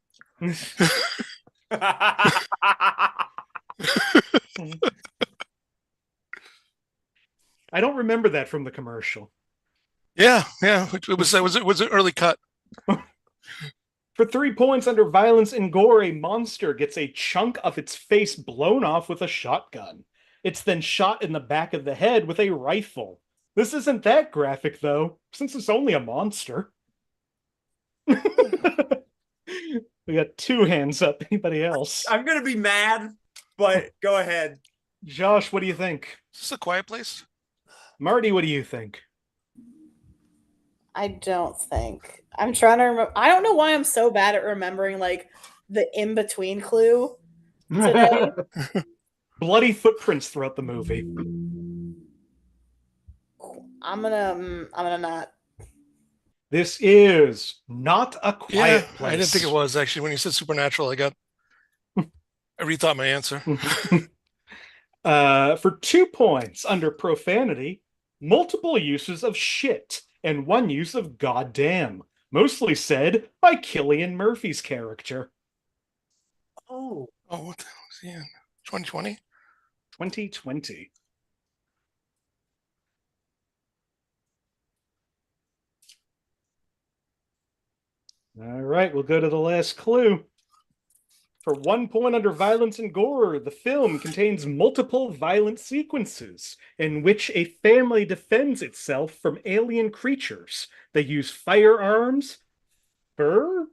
I don't remember that from the commercial. Yeah. It was an early cut. For 3 points under violence and gore, a monster gets a chunk of its face blown off with a shotgun. It's then shot in the back of the head with a rifle. This isn't that graphic, though, since it's only a monster. We got 2 hands up. Anybody else? I'm gonna be mad but go ahead. Josh, what do you think? Is this A Quiet Place? Marty, what do you think? I don't think. I'm trying to remember. I don't know why I'm so bad at remembering like the in between clue today. Bloody footprints throughout the movie. I'm gonna not. This is not A Quiet Yeah, Place. I didn't think it was actually. When you said supernatural, I rethought my answer. For 2 points under profanity, multiple uses of shit and 1 use of goddamn, mostly said by Cillian Murphy's character. Oh, What the hell was he in? 2020? 2020. All right, we'll go to the last clue. For 1 point under violence and gore, the film contains multiple violent sequences in which a family defends itself from alien creatures. They use firearms, fire,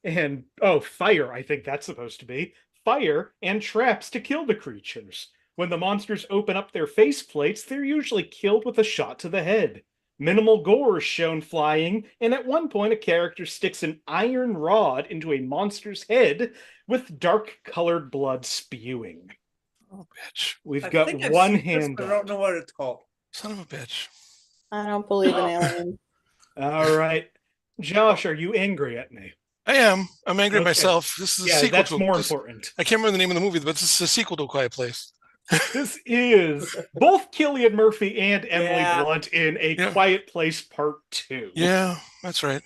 I think that's supposed to be, fire and traps to kill the creatures. When the monsters open up their faceplates, they're usually killed with a shot to the head. Minimal gore is shown flying, and at one point a character sticks an iron rod into a monster's head with dark-colored blood spewing. Oh, bitch. We've I got think I've one seen this, hand but I don't know what it's called. Son of a bitch. I don't believe in aliens. All right. Josh, are you angry at me? I am. I'm angry at Okay. myself. This is a Yeah, sequel that's to more important. I can't remember the name of the movie, but this is a sequel to A Quiet Place. This is both Cillian Murphy and Emily Yeah. Blunt in A Yeah. Quiet Place Part 2. Yeah, that's right.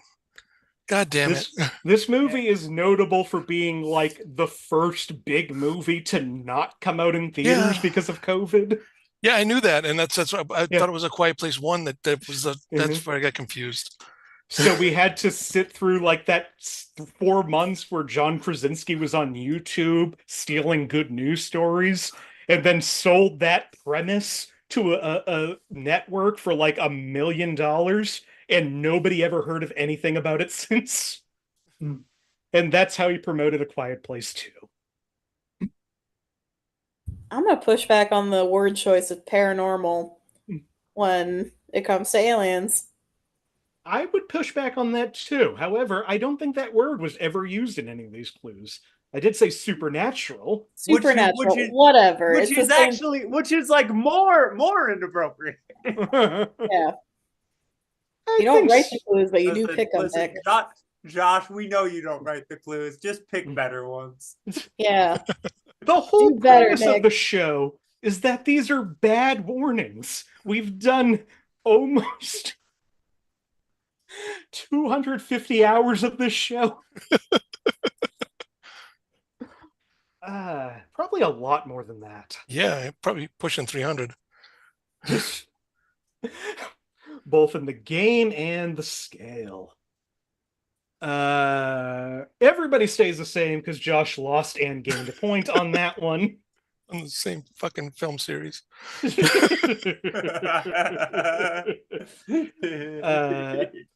God damn it. This movie is notable for being like the first big movie to not come out in theaters Yeah. because of COVID. Yeah, I knew that, and that's what I Yeah. thought it was A Quiet Place 1. That's Mhm. where I got confused. So we had to sit through like that 4 months where John Krasinski was on YouTube stealing good news stories and then sold that premise to a network for like $1 million, and nobody ever heard of anything about it since. And that's how he promoted A Quiet Place 2. I'm gonna push back on the word choice of paranormal when it comes to aliens. I would push back on that too. However, I don't think that word was ever used in any of these clues. I did say supernatural. Supernatural, whatever. Which It's is the same- actually, which is like more inappropriate. yeah. I You don't think write the clues, but you do Listen, pick them. listen, Nick. Josh, we know you don't write the clues. Just pick better ones. Yeah. the whole Do better, premise Nick. of the show is that these are bad warnings. We've done almost 250 hours of this show. Probably a lot more than that. Yeah, probably pushing 300. Both in the game and the scale. Everybody stays the same because Josh lost and gained a point on that one. On the same fucking film series.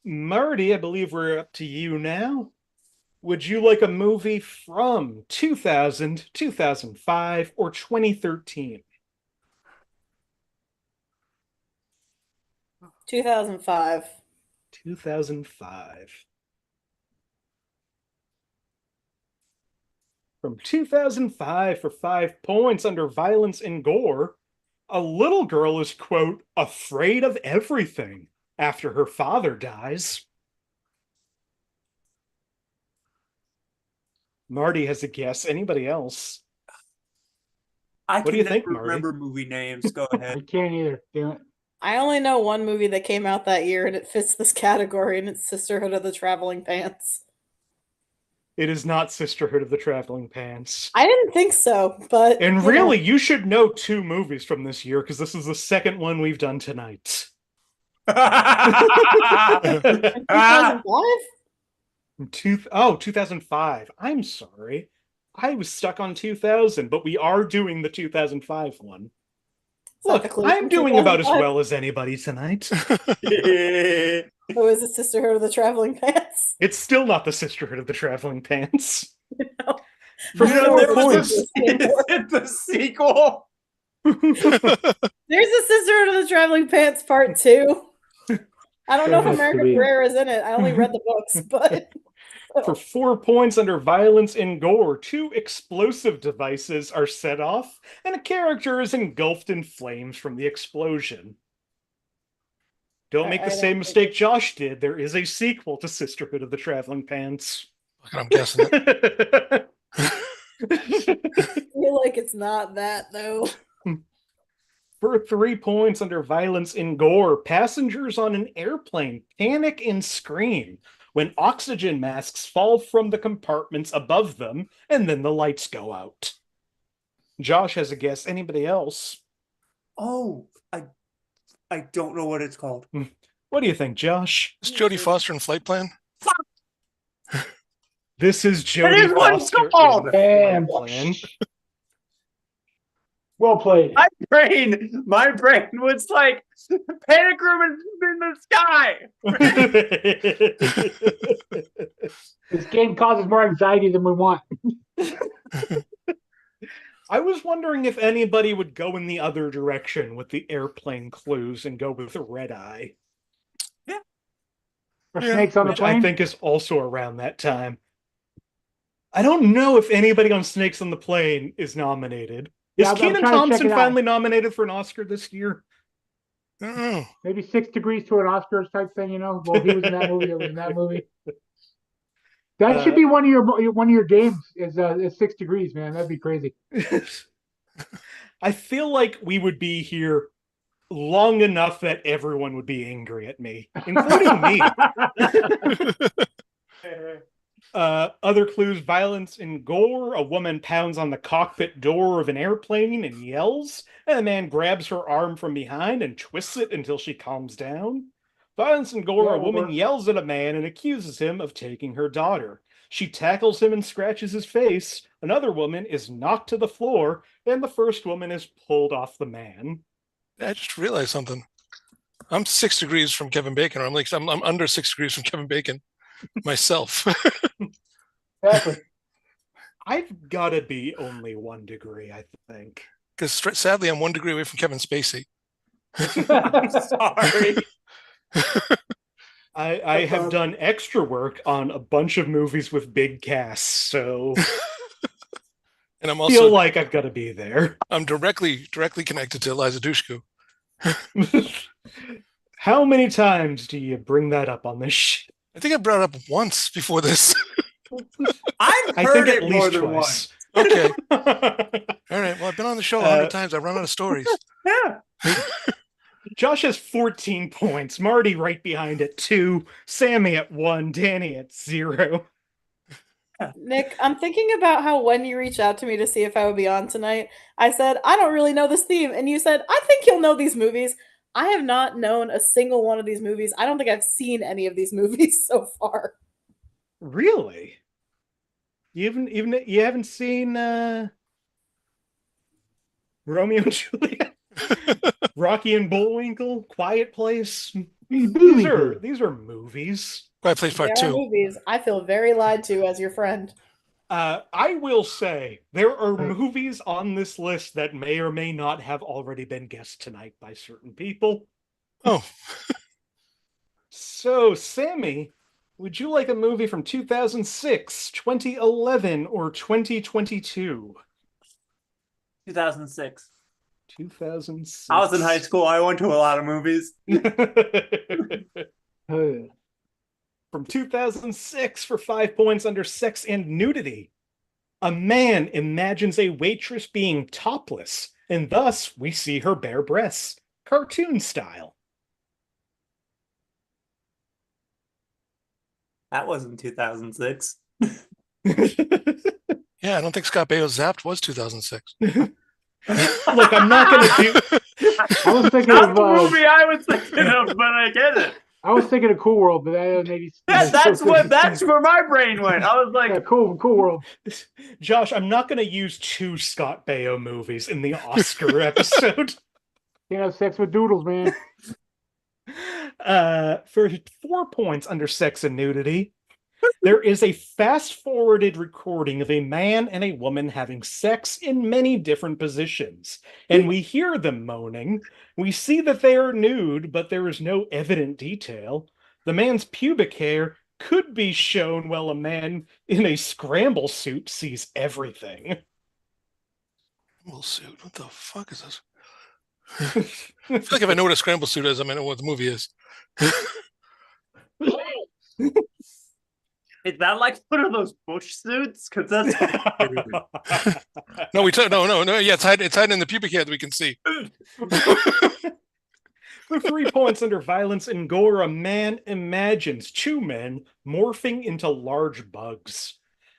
Marty, I believe we're up to you now. Would you like a movie from 2000, 2005, or 2013? 2005. 2005. From 2005 for 5 points under violence and gore, a little girl is, quote, afraid of everything after her father dies. Marty has a guess. Anybody else? I What do can you think, never Marty? remember movie names. Go I ahead. can't either. Damn it. I only know one movie that came out that year and it fits this category, and it's Sisterhood of the Traveling Pants. It is not Sisterhood of the Traveling Pants. I didn't think so, but And you know. really, you should know 2 movies from this year because this is the second one we've done tonight. 2005? 2005. I'm sorry. I was stuck on 2000, but we are doing the 2005 one. It's not Look, the clue I'm from doing about as 2005. well as anybody tonight. Oh, is it Sisterhood of the Traveling Pants? It's still not the Sisterhood of the Traveling Pants. No. For You know, 4 there was points. is it the sequel? There's a Sisterhood of the Traveling Pants Part 2. I don't know if There has to America be. Ferrera is in it. I only read the books, but For 4 points under violence and gore, 2 explosive devices are set off, and a character is engulfed in flames from the explosion. Don't make the same mistake Josh did. There is a sequel to Sisterhood of the Traveling Pants. I'm guessing it. I feel like it's not that, though. For 3 points under violence and gore, passengers on an airplane panic and scream when oxygen masks fall from the compartments above them, and then the lights go out. Josh has a guess. Anybody else? Oh, I don't know what it's called. What do you think, Josh? Is Jodie Foster in Flight Plan? This is That Jodie is what it's Foster. called! In Plan. Well played. My brain was like, Panic Room is in the sky! This game causes more anxiety than we want. I was wondering if anybody would go in the other direction with the airplane clues and go with Red Eye. For Snakes on the Which I Plane. think is also around that time. I don't know if anybody on Snakes on the Plane is nominated. Yeah, Is I'm Kenan trying to check Thompson it out. finally nominated for an Oscar this year? I don't know. Maybe 6 Degrees to an Oscars type thing, you know? Well, he was in that movie. I was in that movie. That should be one of your games. Is 6 Degrees, man. That'd be crazy. I feel like we would be here long enough that everyone would be angry at me, including me. Other clues: violence and gore. A woman pounds on the cockpit door of an airplane and yells, and a man grabs her arm from behind and twists it until she calms down. Violence and gore. Yeah, A woman works. yells at a man and accuses him of taking her daughter. She tackles him and scratches his face. Another woman is knocked to the floor, and the first woman is pulled off the man. I just realized something. I'm 6 degrees from Kevin Bacon, or I'm under 6 degrees from Kevin Bacon myself. Exactly. I've got to be only 1 degree, I think. Because sadly, I'm 1 degree away from Kevin Spacey. Sorry. I have done extra work on a bunch of movies with big casts, so And I'm feel also like I've got to be there. I'm directly connected to Eliza Dushku. How many times do you bring that up on this shit? I think I brought it up once before this. I've I heard think it at more least than Okay. twice. All right. Well, I've been on the show 100 times. I run out of stories. Yeah. Josh has 14 points. Marty right behind at 2. Sammie at 1. Danny at 0. Nick, I'm thinking about how when you reached out to me to see if I would be on tonight, I said, I don't really know this theme. And you said, I think you'll know these movies. I have not known a single one of these movies. I don't think I've seen any of these movies so far. Really? You haven't seen Romeo and Juliet? Rocky and Bullwinkle? Quiet Place? These are movies. Quiet Place Part There are 2. movies. I feel very lied to as your friend. I will say there are movies on this list that may or may not have already been guessed tonight by certain people. Oh. So, Sammie, would you like a movie from 2006, 2011, or 2022? 2006. 2006. I was in high school. I went to a lot of movies. From 2006 for 5 points under sex and nudity. A man imagines a waitress being topless, and thus we see her bare breasts, cartoon style. That wasn't 2006. Yeah, I don't think Scott Baio's Zapped was 2006. Look, I'm not going to do... I was thinking Not of the movie I was thinking of, but I get it. I was thinking of Cool World, but that maybe Yeah, that's where my brain went. I was like, yeah, Cool World. Josh, I'm not going to use 2 Scott Baio movies in the Oscar episode. Can't have sex with doodles, man. For 4 points under sex and nudity, There is a fast-forwarded recording of a man and a woman having sex in many different positions, and we hear them moaning. We see that they are nude, but there is no evident detail. The man's pubic hair could be shown while a man in a scramble suit sees everything. Scramble suit. What the fuck is this? I feel like if I know what a scramble suit is, I might know what the movie is. Is that like one of those bush suits? Because that's No, no. Yeah, it's hiding in the pubic hair that we can see. For 3 points under violence and gore, a man imagines two men morphing into large bugs.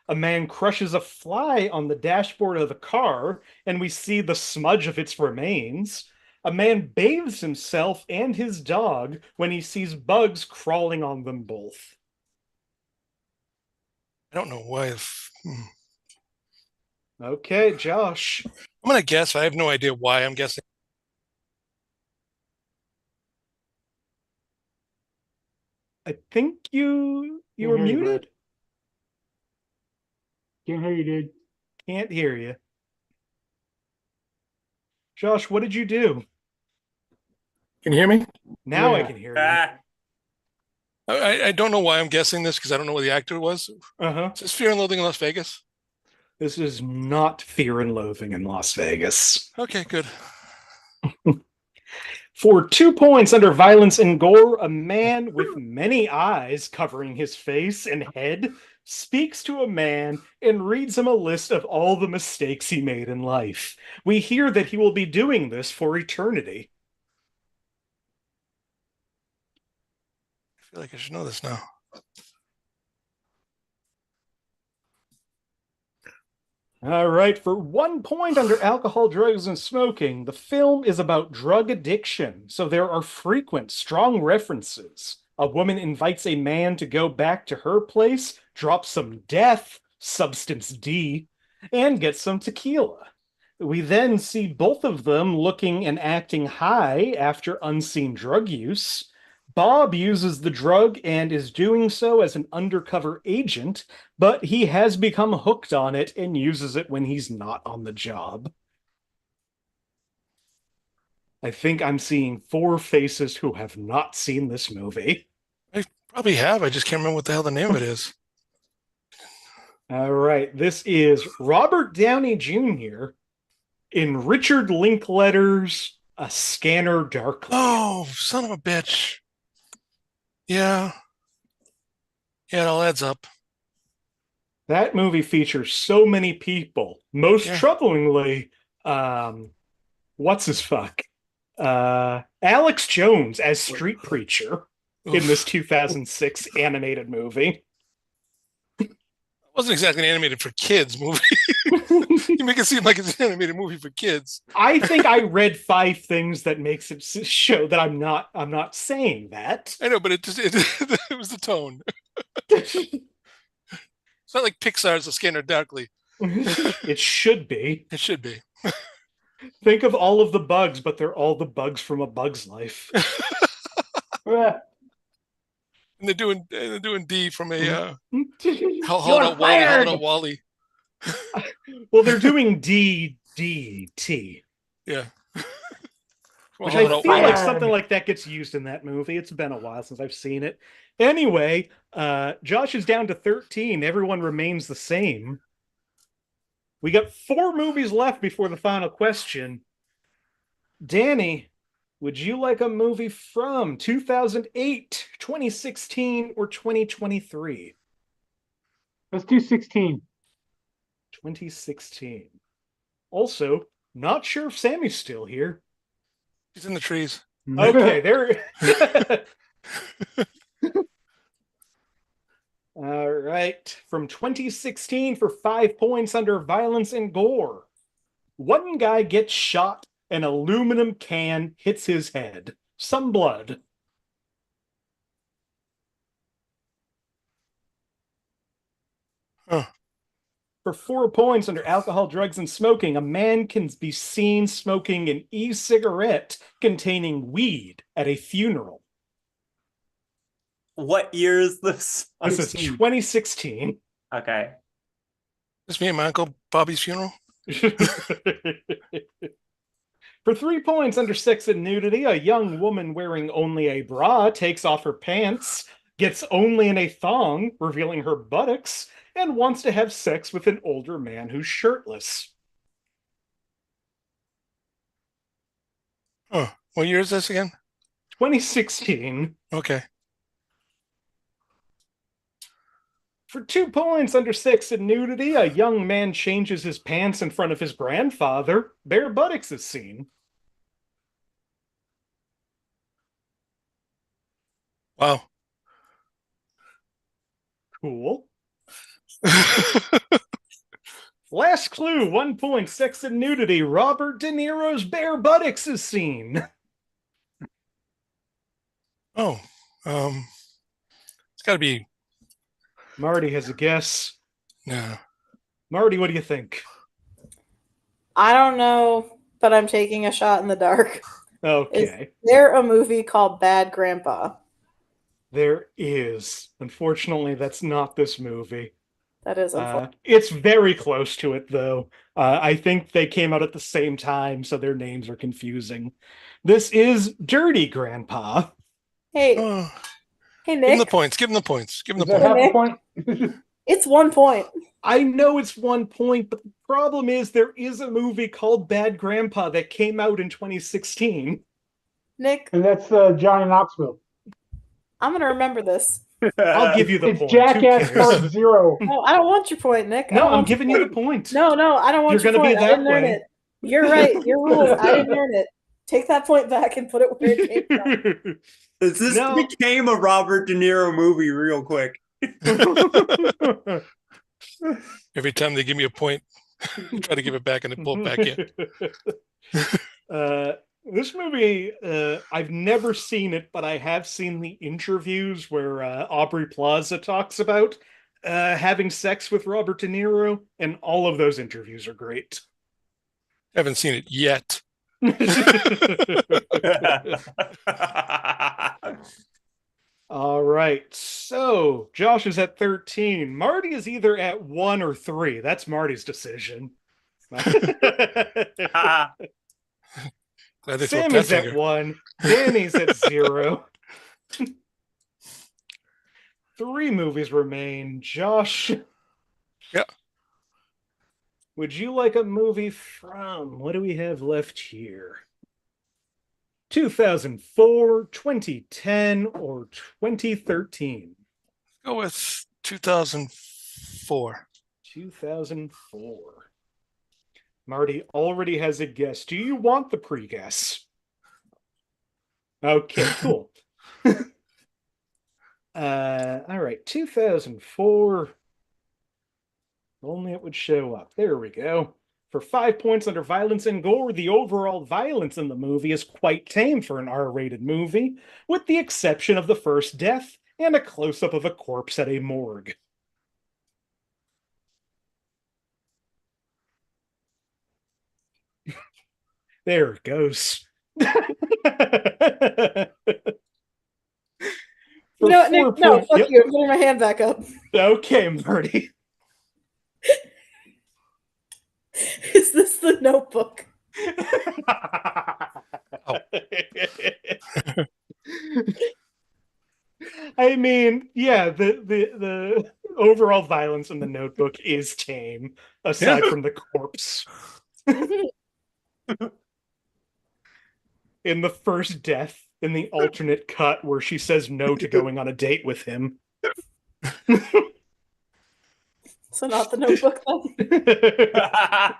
A man crushes a fly on the dashboard of the car, and we see the smudge of its remains. A man bathes himself and his dog when he sees bugs crawling on them both. I don't know why. Okay, Josh. I'm gonna guess. I have no idea why I'm guessing. I think you were Can't hear you, muted? bud. Can't hear you, dude. Can't hear you. Josh, what did you do? Can you hear me? Now I Yeah. can hear you. I don't know why I'm guessing this because I don't know what the actor was. Uh-huh. Is this Fear and Loathing in Las Vegas? This is not Fear and Loathing in Las Vegas. Okay, good. For 2 points under violence and gore, a man with many eyes covering his face and head speaks to a man and reads him a list of all the mistakes he made in life. We hear that he will be doing this for eternity. I feel like I should know this now. All right, for 1 point under alcohol, drugs, and smoking, the film is about drug addiction, so there are frequent, strong references. A woman invites a man to go back to her place, drop some death, substance D, and get some tequila. We then see both of them looking and acting high after unseen drug use. Bob uses the drug and is doing so as an undercover agent, but he has become hooked on it and uses it when he's not on the job. I think I'm seeing 4 faces who have not seen this movie. I probably have. I just can't remember what the hell the name of it is. All right, this is Robert Downey Jr. in Richard Linklater's A Scanner Darkly. Oh, son of a bitch. Yeah. Yeah, it all adds up. That movie features so many people. Most Yeah. troublingly, what's his fuck? Alex Jones as Street Preacher in this 2006 animated movie. It wasn't exactly an animated for kids movie. You make it seem like it's an animated movie for kids. I think I read 5 things that makes it show that I'm not saying that. I know, but it was the tone. It's not like Pixar's A Scanner Darkly. It should be. It should be. Think of all of the bugs, but they're all the bugs from A Bug's Life. And they're doing D from a You're Hold fired! Out Wally. Well, they're doing DDT. Yeah. Which Hold I Out feel Wally. like something like that gets used in that movie. It's been a while since I've seen it. Anyway, Josh is down to 13. Everyone remains the same. We got 4 movies left before the final question. Danny, would you like a movie from 2008, 2016, or 2023? Let's do 16. 2016. Also, not sure if Sammie's still here. He's in the trees. Okay, there. All right. From 2016 for 5 points under violence and gore. One guy gets shot, an aluminum can hits his head. Some blood. Huh. For 4 points under alcohol, drugs, and smoking, a man can be seen smoking an e-cigarette containing weed at a funeral. What year is this? This is 2016. Okay. This me at my Uncle Bobby's funeral? For 3 points under sex and nudity, a young woman wearing only a bra takes off her pants, gets only in a thong, revealing her buttocks, and wants to have sex with an older man who's shirtless. Oh, what year is this again? 2016. Okay. For 2 points under sex and nudity, a young man changes his pants in front of his grandfather. Bare buttocks is seen. Wow. Cool. Last clue, 1 point, sex and nudity. Robert De Niro's bare buttocks is seen. Oh, it's got to be. Marty has a guess. No. Marty, what do you think? I don't know, but I'm taking a shot in the dark. Okay. Is there a movie called Bad Grandpa? There is. Unfortunately, that's not this movie. That is unfortunate. It's very close to it, though. I think they came out at the same time, so their names are confusing. This is Dirty Grandpa. Hey, Oh, hey, give him the Nick. points. Give him the points. Give him Is the that points. half a point? It's 1 point. I know it's 1 point, but the problem is there is a movie called Bad Grandpa that came out in 2016. Nick, And that's Johnny Knoxville. I'm going to remember this. I'll give you the It's point. Jackass Who cares? Part Zero. No, I don't want your point, Nick. I No, don't I'm want your giving you point. the point. No, I don't want You're your gonna be point. I that didn't earn way. it. You're right. Your rules. I didn't earn it. Take that point back and put it where it came from. This No. became a Robert De Niro movie real quick. Every time they give me a point, I try to give it back and then pull it back in. This movie, I've never seen it, but I have seen the interviews where Aubrey Plaza talks about having sex with Robert De Niro, and all of those interviews are great. Haven't seen it yet. All right, so Josh is at 13. Marty is either at 1 or 3. That's Marty's decision. Glad they throw Sammie's at Petfinger. 1. Danny's at 0. 3 movies remain. Josh. Yeah. Would you like a movie from, what do we have left here? 2004, 2010, or 2013? Go with 2004. 2004. Marty already has a guess. Do you want the pre-guess? Okay, cool. All right, 2004. Only it would show up. There we go. For 5 points under violence and gore, the overall violence in the movie is quite tame for an R-rated movie, with the exception of the first death and a close-up of a corpse at a morgue. There it goes. No, Nick, no, fuck Yep. you. I'm putting my hand back up. Okay, Marty. Is this the Notebook? Oh. I mean, yeah, the overall violence in the Notebook is tame, aside from the corpse. In the first death, in the alternate cut where she says no to going on a date with him. So not the Notebook then?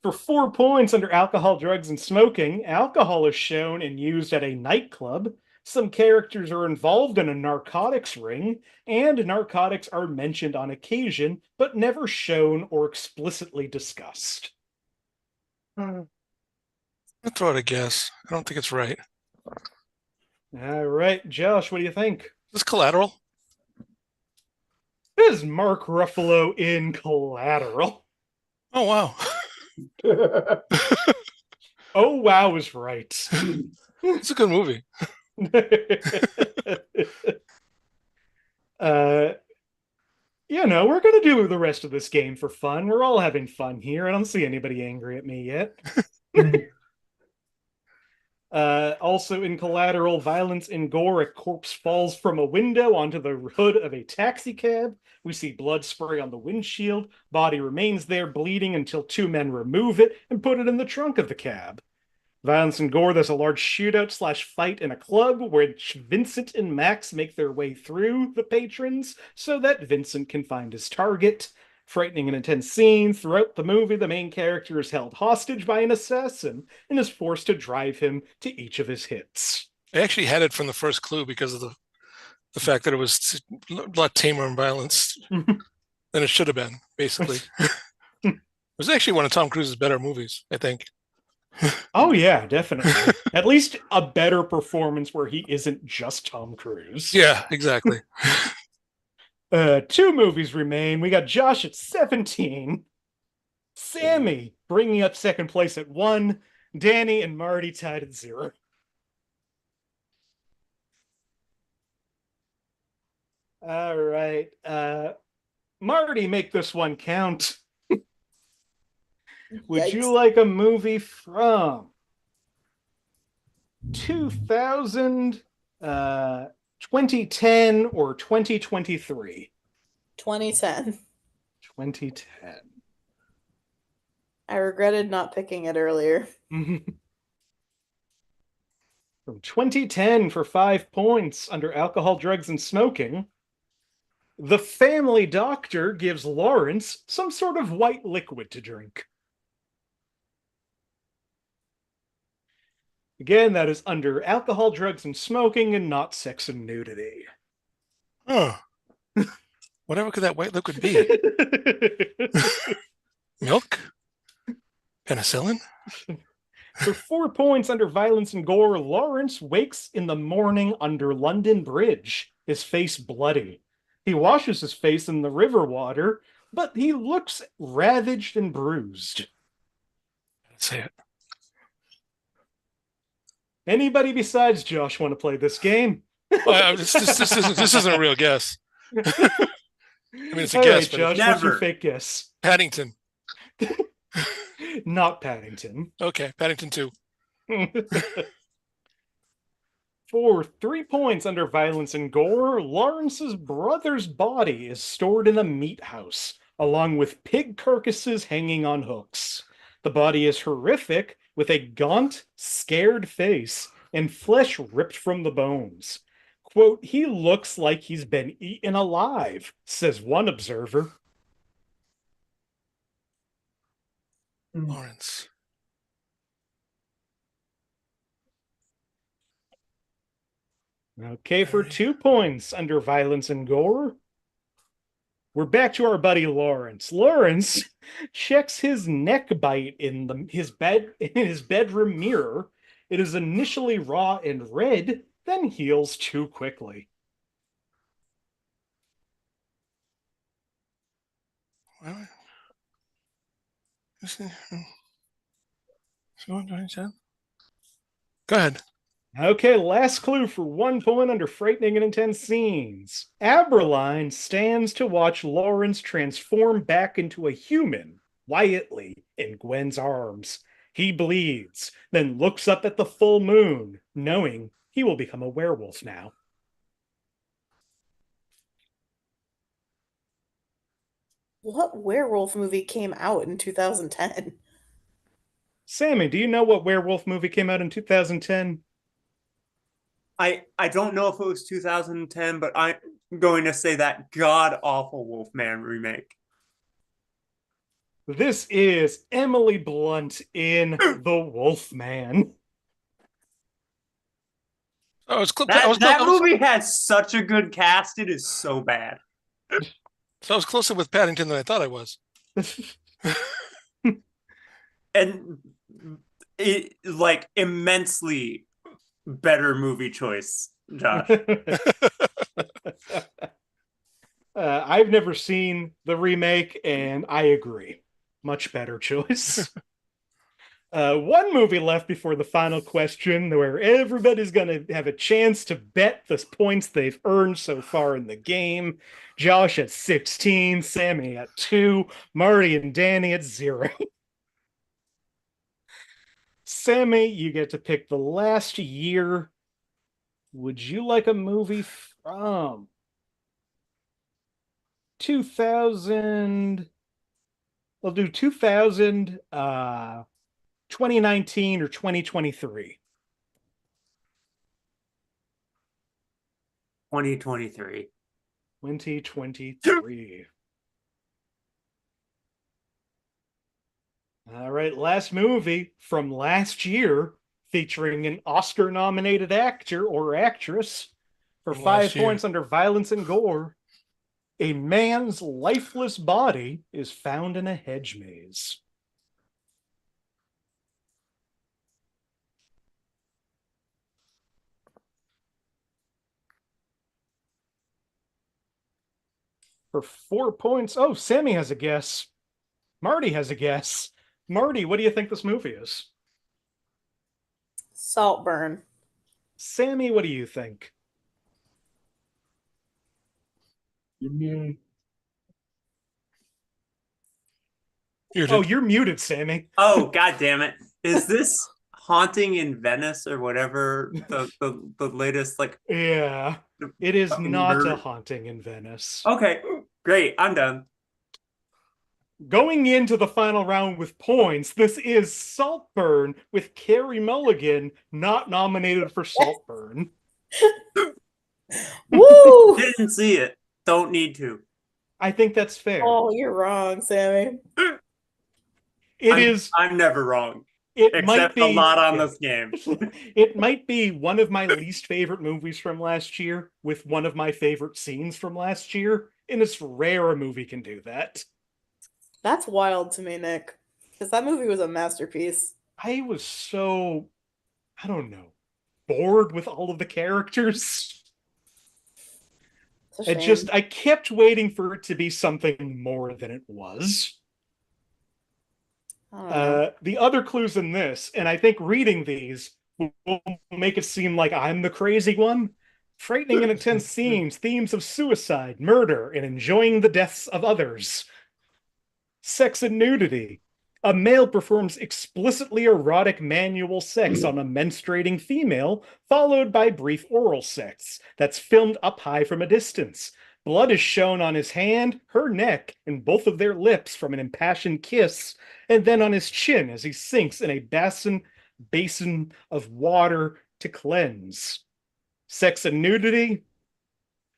For 4 points under alcohol, drugs, and smoking, alcohol is shown and used at a nightclub. Some characters are involved in a narcotics ring, and narcotics are mentioned on occasion, but never shown or explicitly discussed. I'll throw out a guess. I don't think it's right. All right, Josh, what do you think? Is this Collateral? This is Mark Ruffalo in Collateral. Oh, wow. Oh, wow is right. It's a good movie. Uh, we're gonna do the rest of this game for fun. We're all having fun here. I don't see anybody angry at me yet. Also in collateral, violence and gore, a corpse falls from a window onto the hood of a taxi cab. We see blood spray on the windshield. Body remains there bleeding until two men remove it and put it in the trunk of the cab. Violence and gore, there's a large shootout / fight in a club where Vincent and Max make their way through the patrons so that Vincent can find his target. Frightening and intense scene. Throughout the movie, the main character is held hostage by an assassin and is forced to drive him to each of his hits. I actually had it from the first clue because of the fact that it was a lot tamer in violence than it should have been, basically. It was actually one of Tom Cruise's better movies, I think. Oh, yeah, definitely. At least a better performance where he isn't just Tom Cruise. Yeah, exactly. Two movies remain. We got Josh at 17. Sammie bringing up second place at 1. Danny and Marty tied at 0. All right. Marty, make this one count. Would you like a movie from 2000, 2010, or 2023? 2010. 2010. I regretted not picking it earlier. From 2010 for 5 points under alcohol, drugs, and smoking. The family doctor gives Lawrence some sort of white liquid to drink. Again, that is under alcohol, drugs, and smoking, and not sex and nudity. Oh. Whatever could that white liquid be? Milk? Penicillin? For 4 points under violence and gore, Lawrence wakes in the morning under London Bridge, his face bloody. He washes his face in the river water, but he looks ravaged and bruised. Let's say it. Anybody besides Josh want to play this game? This isn't a real guess. I mean, it's a All guess, right, but Josh, Never. what's your fake guess? Paddington. Not Paddington. Okay, Paddington 2. For 3 points under violence and gore, Lawrence's brother's body is stored in a meat house, along with pig carcasses hanging on hooks. The body is horrific, with a gaunt, scared face and flesh ripped from the bones. Quote, he looks like he's been eaten alive, says one observer. Lawrence. Okay, for 2 points under violence and gore. We're back to our buddy Lawrence. Lawrence checks his neck bite in his bedroom mirror. It is initially raw and red, then heals too quickly. Go ahead. Okay, last clue for 1 point under frightening and intense scenes. Aberline stands to watch Lawrence transform back into a human, quietly, in Gwen's arms. He bleeds, then looks up at the full moon, knowing he will become a werewolf now. What werewolf movie came out in 2010? Sammie, do you know what werewolf movie came out in 2010? I don't know if it was 2010, but I'm going to say that god-awful Wolfman remake. This is Emily Blunt in The Wolfman. Oh, it's clip. That movie has such a good cast. It is so bad. So I was closer with Paddington than I thought I was. And it like immensely better movie choice, Josh. I've never seen the remake, and I agree. Much better choice. One movie left before the final question, where everybody's going to have a chance to bet the points they've earned so far in the game. Josh at 16, Sammie at 2, Marty and Danny at 0. Sammie, you get to pick the last year. Would you like a movie from 2000? We'll do 2000, 2019, or 2023. 2023. 2023. All right, last movie from last year featuring an Oscar-nominated actor or actress for From 5 last year. points under violence and gore. A man's lifeless body is found in a hedge maze. For 4 points. Oh, Sammie has a guess. Marty has a guess. Marty, what do you think this movie is? Saltburn. Sammie, what do you think? Muted. Oh, you're muted, Sammie. Oh, god damn it. Is this Haunting in Venice or whatever the latest like Yeah, it is fucking not murder. a Haunting in Venice. Okay, great. I'm done. Going into the final round with points, this is Saltburn with Carey Mulligan, not nominated for Saltburn. Woo! Didn't see it. Don't need to. I think that's fair. Oh, you're wrong, Sammie. I'm never wrong. It might Except be a lot on this game. It might be one of my least favorite movies from last year with one of my favorite scenes from last year, and it's rare a movie can do that. That's wild to me, Nick. Because that movie was a masterpiece. I was so, I don't know, bored with all of the characters. It's a It shame. just, I kept waiting for it to be something more than it was. I don't know. The other clues in this, and I think reading these will make it seem like I'm the crazy one. Frightening and intense scenes, themes of suicide, murder, and enjoying the deaths of others. Sex and nudity. A male performs explicitly erotic manual sex on a menstruating female, followed by brief oral sex that's filmed up high from a distance. Blood is shown on his hand, her neck, and both of their lips from an impassioned kiss, and then on his chin as he sinks in a basin of water to cleanse. Sex and nudity.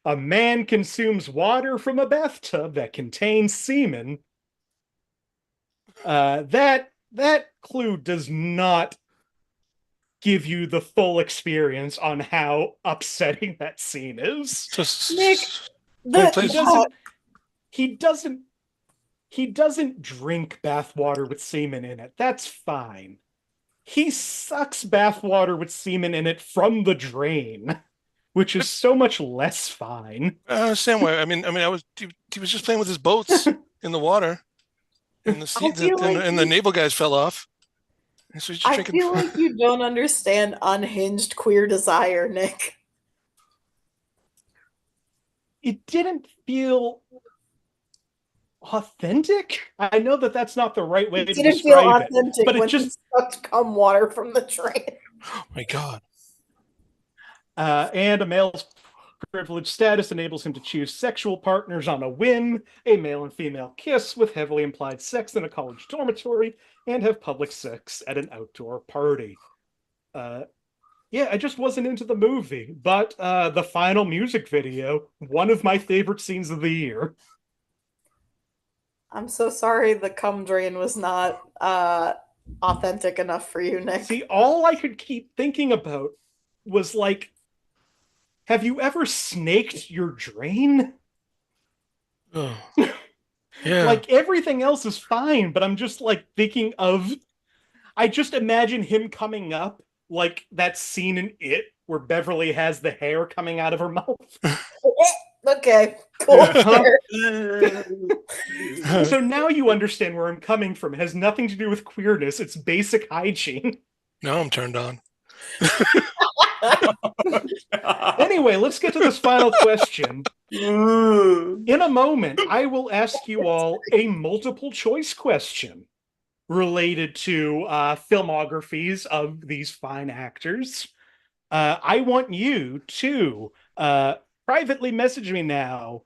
A man consumes water from a bathtub that contains semen. That clue does not give you the full experience on how upsetting that scene is. Nick, He doesn't drink bathwater with semen in it. That's fine. He sucks bathwater with semen in it from the drain, which is so much less fine. I understand why. He was just playing with his boats in the water, and the naval guys fell off. So he's just I feel like you don't understand unhinged queer desire, Nick. It didn't feel authentic. I know that that's not the right way to describe it. It didn't feel authentic but when it just he sucked cum water from the drain. Oh my god. And a male's privileged status enables him to choose sexual partners on a whim, a male and female kiss with heavily implied sex in a college dormitory, and have public sex at an outdoor party. Yeah, I just wasn't into the movie, but the final music video, one of my favorite scenes of the year. I'm so sorry the cum drain was not authentic enough for you, Nick. See, all I could keep thinking about was like, have you ever snaked your drain? Oh. Yeah. Like, everything else is fine, but I'm just like thinking of, I just imagine him coming up like that scene in It where Beverly has the hair coming out of her mouth. Okay, cool. Uh-huh. Fair. So now you understand where I'm coming from. It has nothing to do with queerness. It's basic hygiene. Now I'm turned on. Anyway, let's get to this final question. In a moment, I will ask you all a multiple choice question related to filmographies of these fine actors. I want you to privately message me now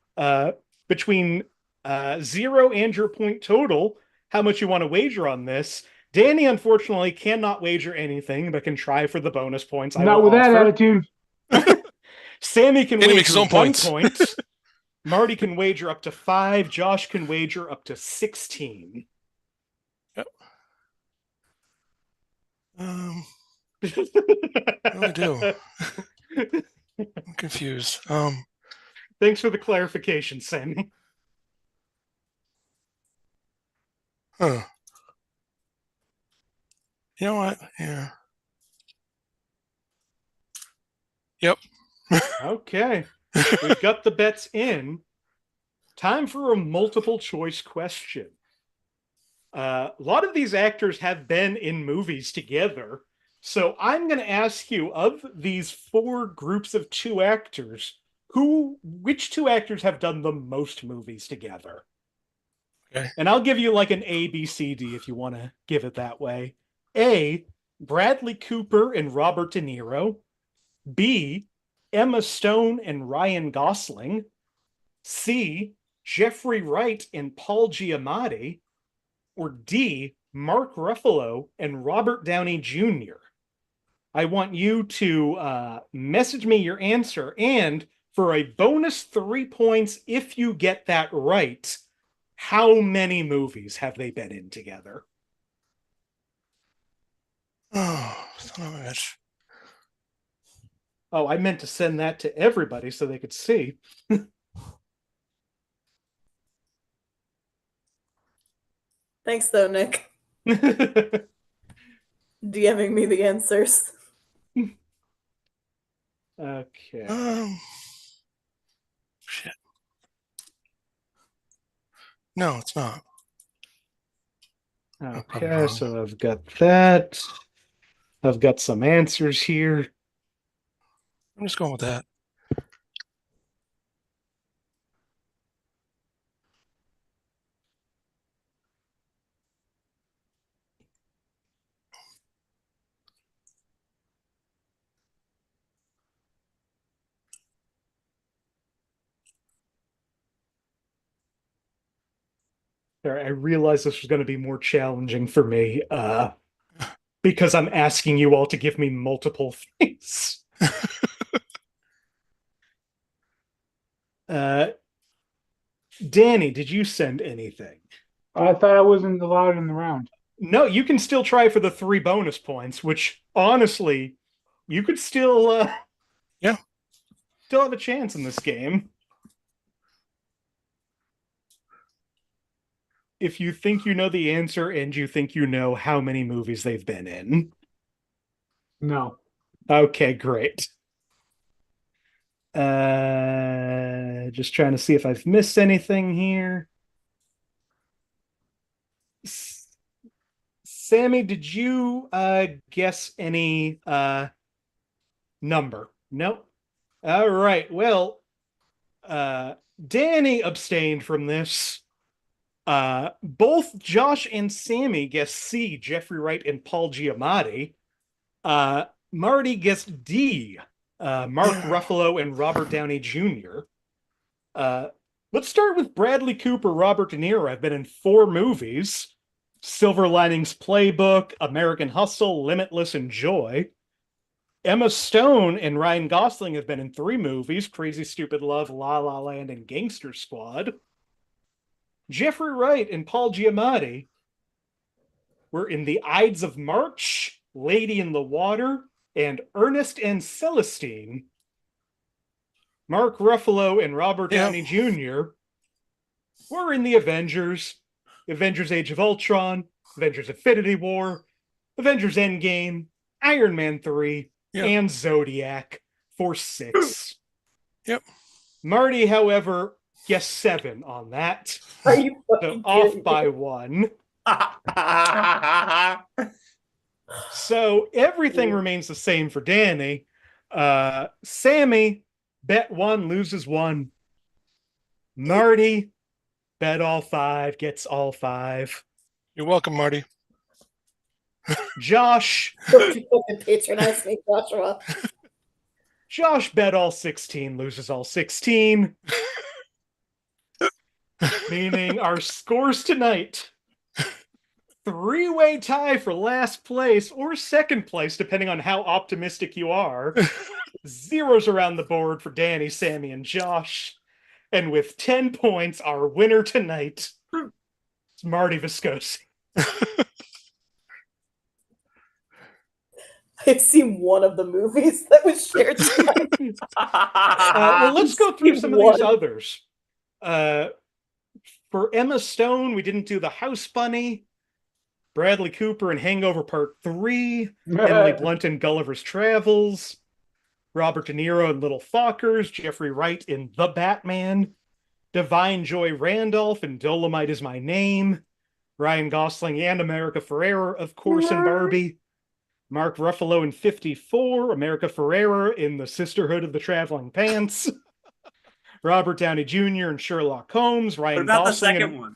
between 0 and your point total, how much you want to wager on this. Danny, unfortunately, cannot wager anything, but can try for the bonus points. Not with that attitude. Sammie can Danny makes his wager own 1 points. point. Marty can wager up to 5. Josh can wager up to 16. Yep. What do I do? I'm confused. Thanks for the clarification, Sammie. Huh. You know what? Yeah. Yep. Okay. We've got the bets in. Time for a multiple choice question. A lot of these actors have been in movies together. So I'm going to ask you, of these 4 groups of 2 actors, which 2 actors have done the most movies together? Okay. And I'll give you like an A, B, C, D if you want to give it that way. A, Bradley Cooper and Robert De Niro. B, Emma Stone and Ryan Gosling. C, Jeffrey Wright and Paul Giamatti. Or D, Mark Ruffalo and Robert Downey Jr. I want you to message me your answer, and for a bonus 3 points if you get that right, how many movies have they been in together? Oh, son of a bitch. Oh, I meant to send that to everybody so they could see. Thanks, though, Nick. Okay. DMing me the answers. Shit. No, it's not. Okay, so I've got that. I've got some answers here. I'm just going with that. I realized this was going to be more challenging for me because I'm asking you all to give me multiple things. Danny, did you send anything? I thought I wasn't allowed in the round. No, you can still try for the 3 bonus points, which honestly, you could still still have a chance in this game. If you think you know the answer and you think you know how many movies they've been in. No. Okay, great. Just trying to see if I've missed anything here. Sammie, did you guess any number? No. All right. Well, Danny abstained from this. Both Josh and Sammie guessed C, Jeffrey Wright and Paul Giamatti. Marty guessed D, Mark Ruffalo and Robert Downey Jr. Let's start with Bradley Cooper, Robert De Niro. I've been in 4 movies: Silver Linings Playbook, American Hustle, Limitless, and Joy. Emma Stone and Ryan Gosling have been in 3 movies: Crazy Stupid Love, La La Land, and Gangster Squad. Jeffrey Wright and Paul Giamatti were in The Ides of March, Lady in the Water, and Ernest and Celestine. Mark Ruffalo and Robert Downey Jr. were in The Avengers, Avengers Age of Ultron, Avengers Infinity War, Avengers Endgame, Iron Man 3, and Zodiac for 6. Yep. Marty, however, gets 7 on that. Are you So fucking off kidding by me? 1. So everything remains the same for Danny. Sammie, bet 1, loses 1. Marty, bet all 5, gets all 5. You're welcome, Marty. Josh, Don't you fucking patronize me, Joshua. Josh bet all 16, loses all 16. Meaning our scores tonight: 3-way tie for last place or second place, depending on how optimistic you are. 0s around the board for Danny, Sammie, and Josh. And with 10 points, our winner tonight is Marty Viscosi. I've seen one of the movies that was shared tonight. Well, let's go through some of these One. others. For Emma Stone, we didn't do The House Bunny. Bradley Cooper in Hangover Part 3. Emily Blunt in Gulliver's Travels. Robert De Niro in Little Fockers. Jeffrey Wright in The Batman. Divine Joy Randolph in Dolomite Is My Name. Ryan Gosling and America Ferrera, of course, in Barbie. Mark Ruffalo in 54. America Ferrera in The Sisterhood of the Traveling Pants. Robert Downey Jr. in Sherlock Holmes. What Ryan about the Gosling second one?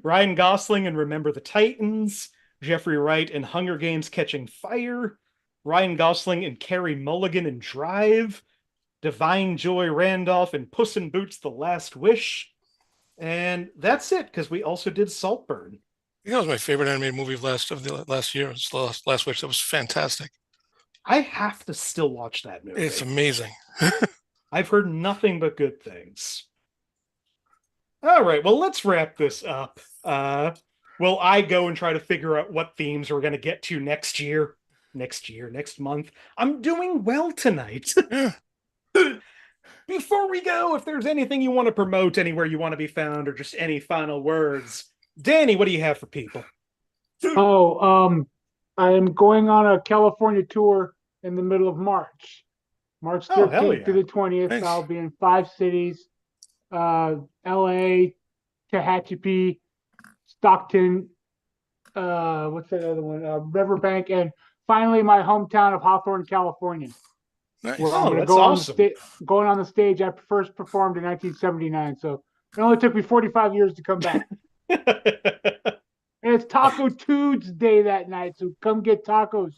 Ryan Gosling in Remember the Titans. Jeffrey Wright in Hunger Games Catching Fire. Ryan Gosling and Carey Mulligan in Drive. Divine Joy Randolph in Puss in Boots: The Last Wish. And that's it, because we also did Saltburn. I think that was my favorite animated movie of the last year. It's The Last Wish. That was fantastic. I have to still watch that movie. It's amazing. I've heard nothing but good things. All right, well, let's wrap this up. Will I go and try to figure out what themes we're going to get to next month? I'm doing well tonight. Yeah. Before we go, if there's anything you want to promote, anywhere you want to be found, or just any final words, Danny, what do you have for people? I am going on a California tour in the middle of March. March 13th to the 20th. Nice. I'll be in 5 cities: LA, Tehachapi, Stockton, what's that other one? Riverbank, and finally my hometown of Hawthorne, California. Nice. Where I'm that's go awesome. going on the stage I first performed in 1979. So it only took me 45 years to come back. And it's Taco Tuesday that night, so come get tacos.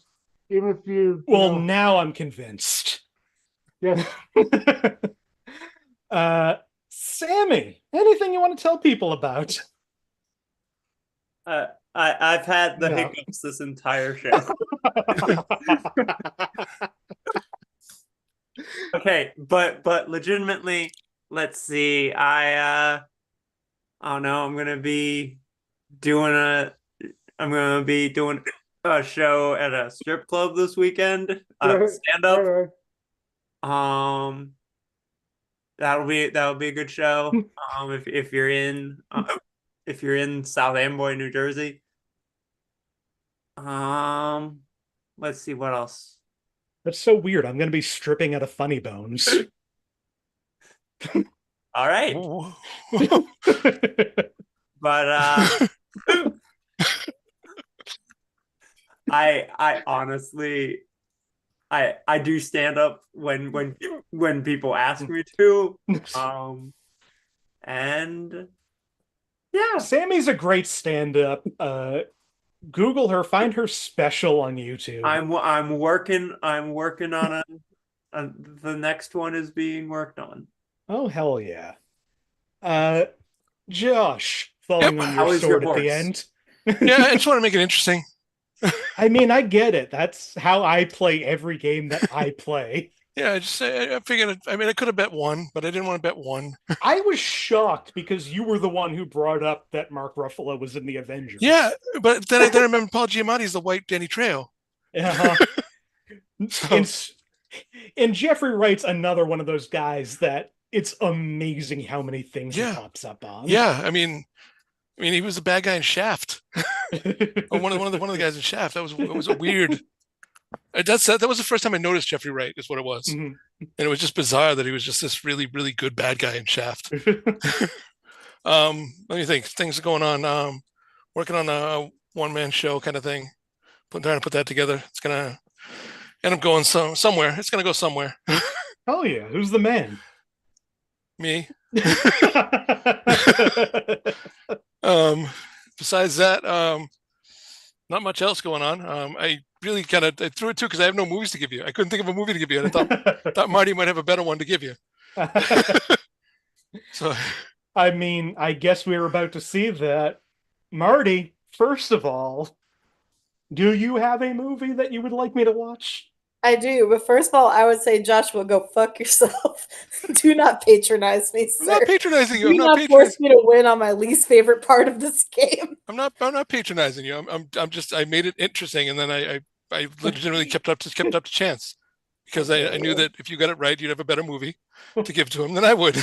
Even if now I'm convinced. Yes. Sammie, anything you want to tell people about? I've had the hiccups this entire show. Okay, but legitimately, let's see. I don't know. I'm gonna be doing a show at a strip club this weekend. Stand up. That'll be a good show. If you're in South Amboy, New Jersey. Let's see what else. That's so weird. I'm going to be stripping out of Funny Bones. All right. But I honestly I do stand up when people ask me to. And yeah, Sammie's a great stand-up. Google her, find her special on YouTube. I'm working on the next one is being worked on. Oh, hell yeah. Josh, following on How your is sword your at the horse? end. Yeah, I just want to make it interesting. I mean, I get it. That's how I play every game that I play. Yeah, I figured. I could have bet 1, but I didn't want to bet 1. I was shocked because you were the one who brought up that Mark Ruffalo was in the Avengers. Yeah, but then I remember Paul Giamatti's the white Danny Trejo. And Jeffrey Wright's another one of those guys that it's amazing how many things he pops up on. Yeah, I mean, he was the bad guy in Shaft. Or one of the guys in Shaft. That was weird. That was the first time I noticed Jeffrey Wright is what it was. Mhm. And it was just bizarre that he was just this really, really good bad guy in Shaft. Let me think. Things are going on. Working on a one-man show kind of thing. Trying to put that together. It's gonna end up going somewhere. It's gonna go somewhere. Hell yeah! Who's the man? Me. Besides that, not much else going on. I really I threw it too because I have no movies to give you. I couldn't think of a movie to give you, and I thought Marty might have a better one to give you. So, I mean, I guess we were about to see that. Marty, first of all, do you have a movie that you would like me to watch? I do, but first of all, I would say, Joshua, go fuck yourself. Do not patronize me, I'm sir. not patronizing you. Do I'm not not patronizing. force me to win on my least favorite part of this game. I'm not patronizing you. I'm just I made it interesting, and then I legitimately kept up to chance because I knew that if you got it right, you'd have a better movie to give to him than I would.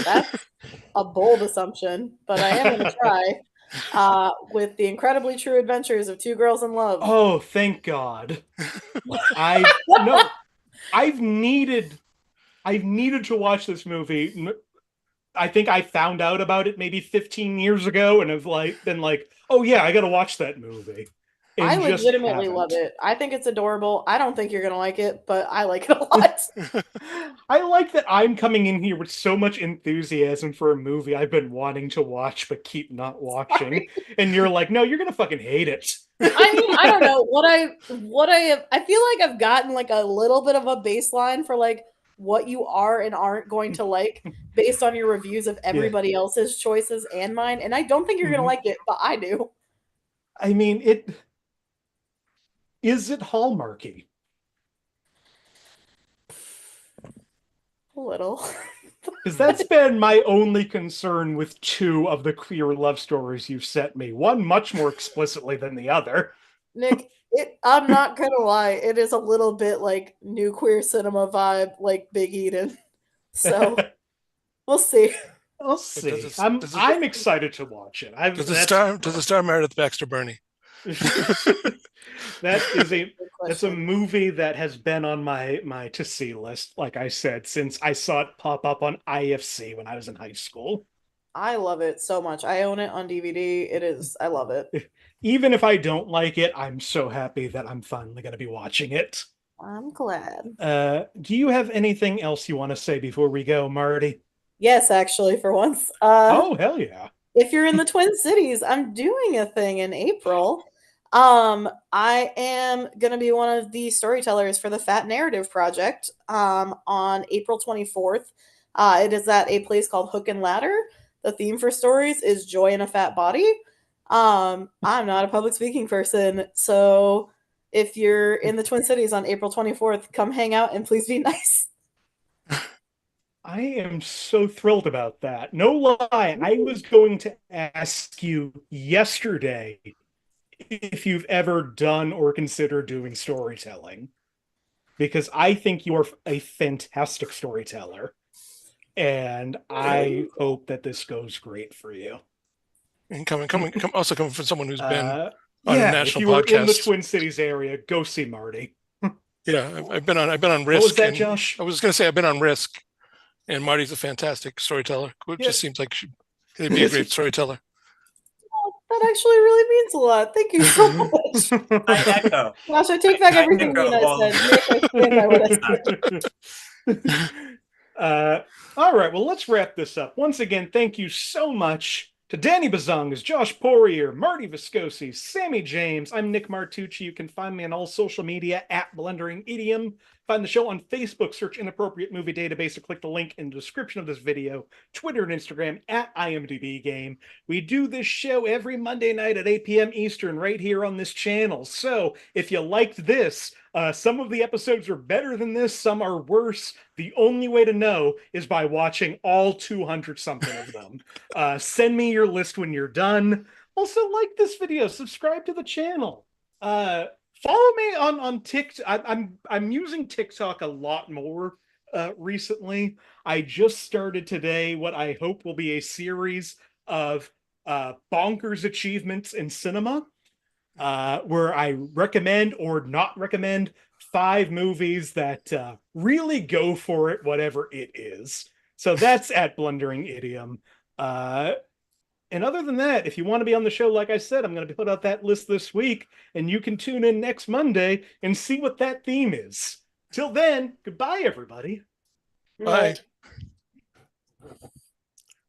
That's a bold assumption, but I am going to try. With The Incredibly True Adventures of Two Girls in Love. Oh, thank God. I've needed to watch this movie. I think I found out about it maybe 15 years ago and have been like, oh yeah, I got to watch that movie. I legitimately love it. I think it's adorable. I don't think you're going to like it, but I like it a lot. I like that I'm coming in here with so much enthusiasm for a movie I've been wanting to watch but keep not watching. Sorry. And you're like, no, you're going to fucking hate it. I mean, I don't know. I feel like I've gotten like a little bit of a baseline for like what you are and aren't going to like based on your reviews of everybody else's choices and mine. And I don't think you're going to like it, but I do. I mean, is it Hallmarky? A little. Because that's been my only concern with two of the queer love stories you've sent me. One much more explicitly than the other. Nick, I'm not going to lie. It is a little bit like new queer cinema vibe, like Big Eden. So, we'll see. I'll see. I'm excited to watch it. Does it star Meredith Baxter Burney? That's a movie that has been on my to see list, like I said, since I saw it pop up on IFC when I was in high school. I love it so much. I own it on DVD. I love it. Even if I don't like it, I'm so happy that I'm finally going to be watching it. I'm glad. Do you have anything else you want to say before we go, Marty? Yes, actually, for once. Oh, hell yeah. If you're in the Twin Cities, I'm doing a thing in April. I am going to be one of the storytellers for the Fat Narrative Project on April 24th. It is at a place called Hook and Ladder. The theme for stories is Joy in a Fat Body. I'm not a public speaking person, so if you're in the Twin Cities on April 24th, come hang out and please be nice. I am so thrilled about that. No lie, I was going to ask you yesterday if you've ever done or considered doing storytelling, because I think you are a fantastic storyteller, and I hope that this goes great for you. And coming from someone who's been on a national if you podcast. were in the Twin Cities area, go see Marty. Yeah, I've been on Risk. What was that, Josh? I was going to say I've been on Risk, and Marty's a fantastic storyteller. It just seems like he'd be a great storyteller. That actually really means a lot. Thank you so much. I echo. Gosh, I take back everything I said. Nick, I stand by what I said. All right, well, let's wrap this up. Once again, thank you so much to Danny Bazongas, Josh Poirier, Marty Viscosi, Sammie James. I'm Nick Martucci. You can find me on all social media at Blundering Idiom. Find the show on Facebook, search Inappropriate Movie Database, or click the link in the description of this video. Twitter and Instagram at IMDb Game. We do this show every Monday night at 8 p.m. Eastern right here on this channel. So if you liked this, some of the episodes are better than this, some are worse. The only way to know is by watching all 200-something of them. Send me your list when you're done. Also, like this video, subscribe to the channel. Follow me on TikTok. I'm using TikTok a lot more recently. I just started today what I hope will be a series of bonkers achievements in cinema. where I recommend or not recommend 5 movies that really go for it, whatever it is. So that's at Blundering Idiom. And other than that, if you want to be on the show, like I said, I'm going to put out that list this week, and you can tune in next Monday and see what that theme is. Till then, goodbye, everybody. Bye.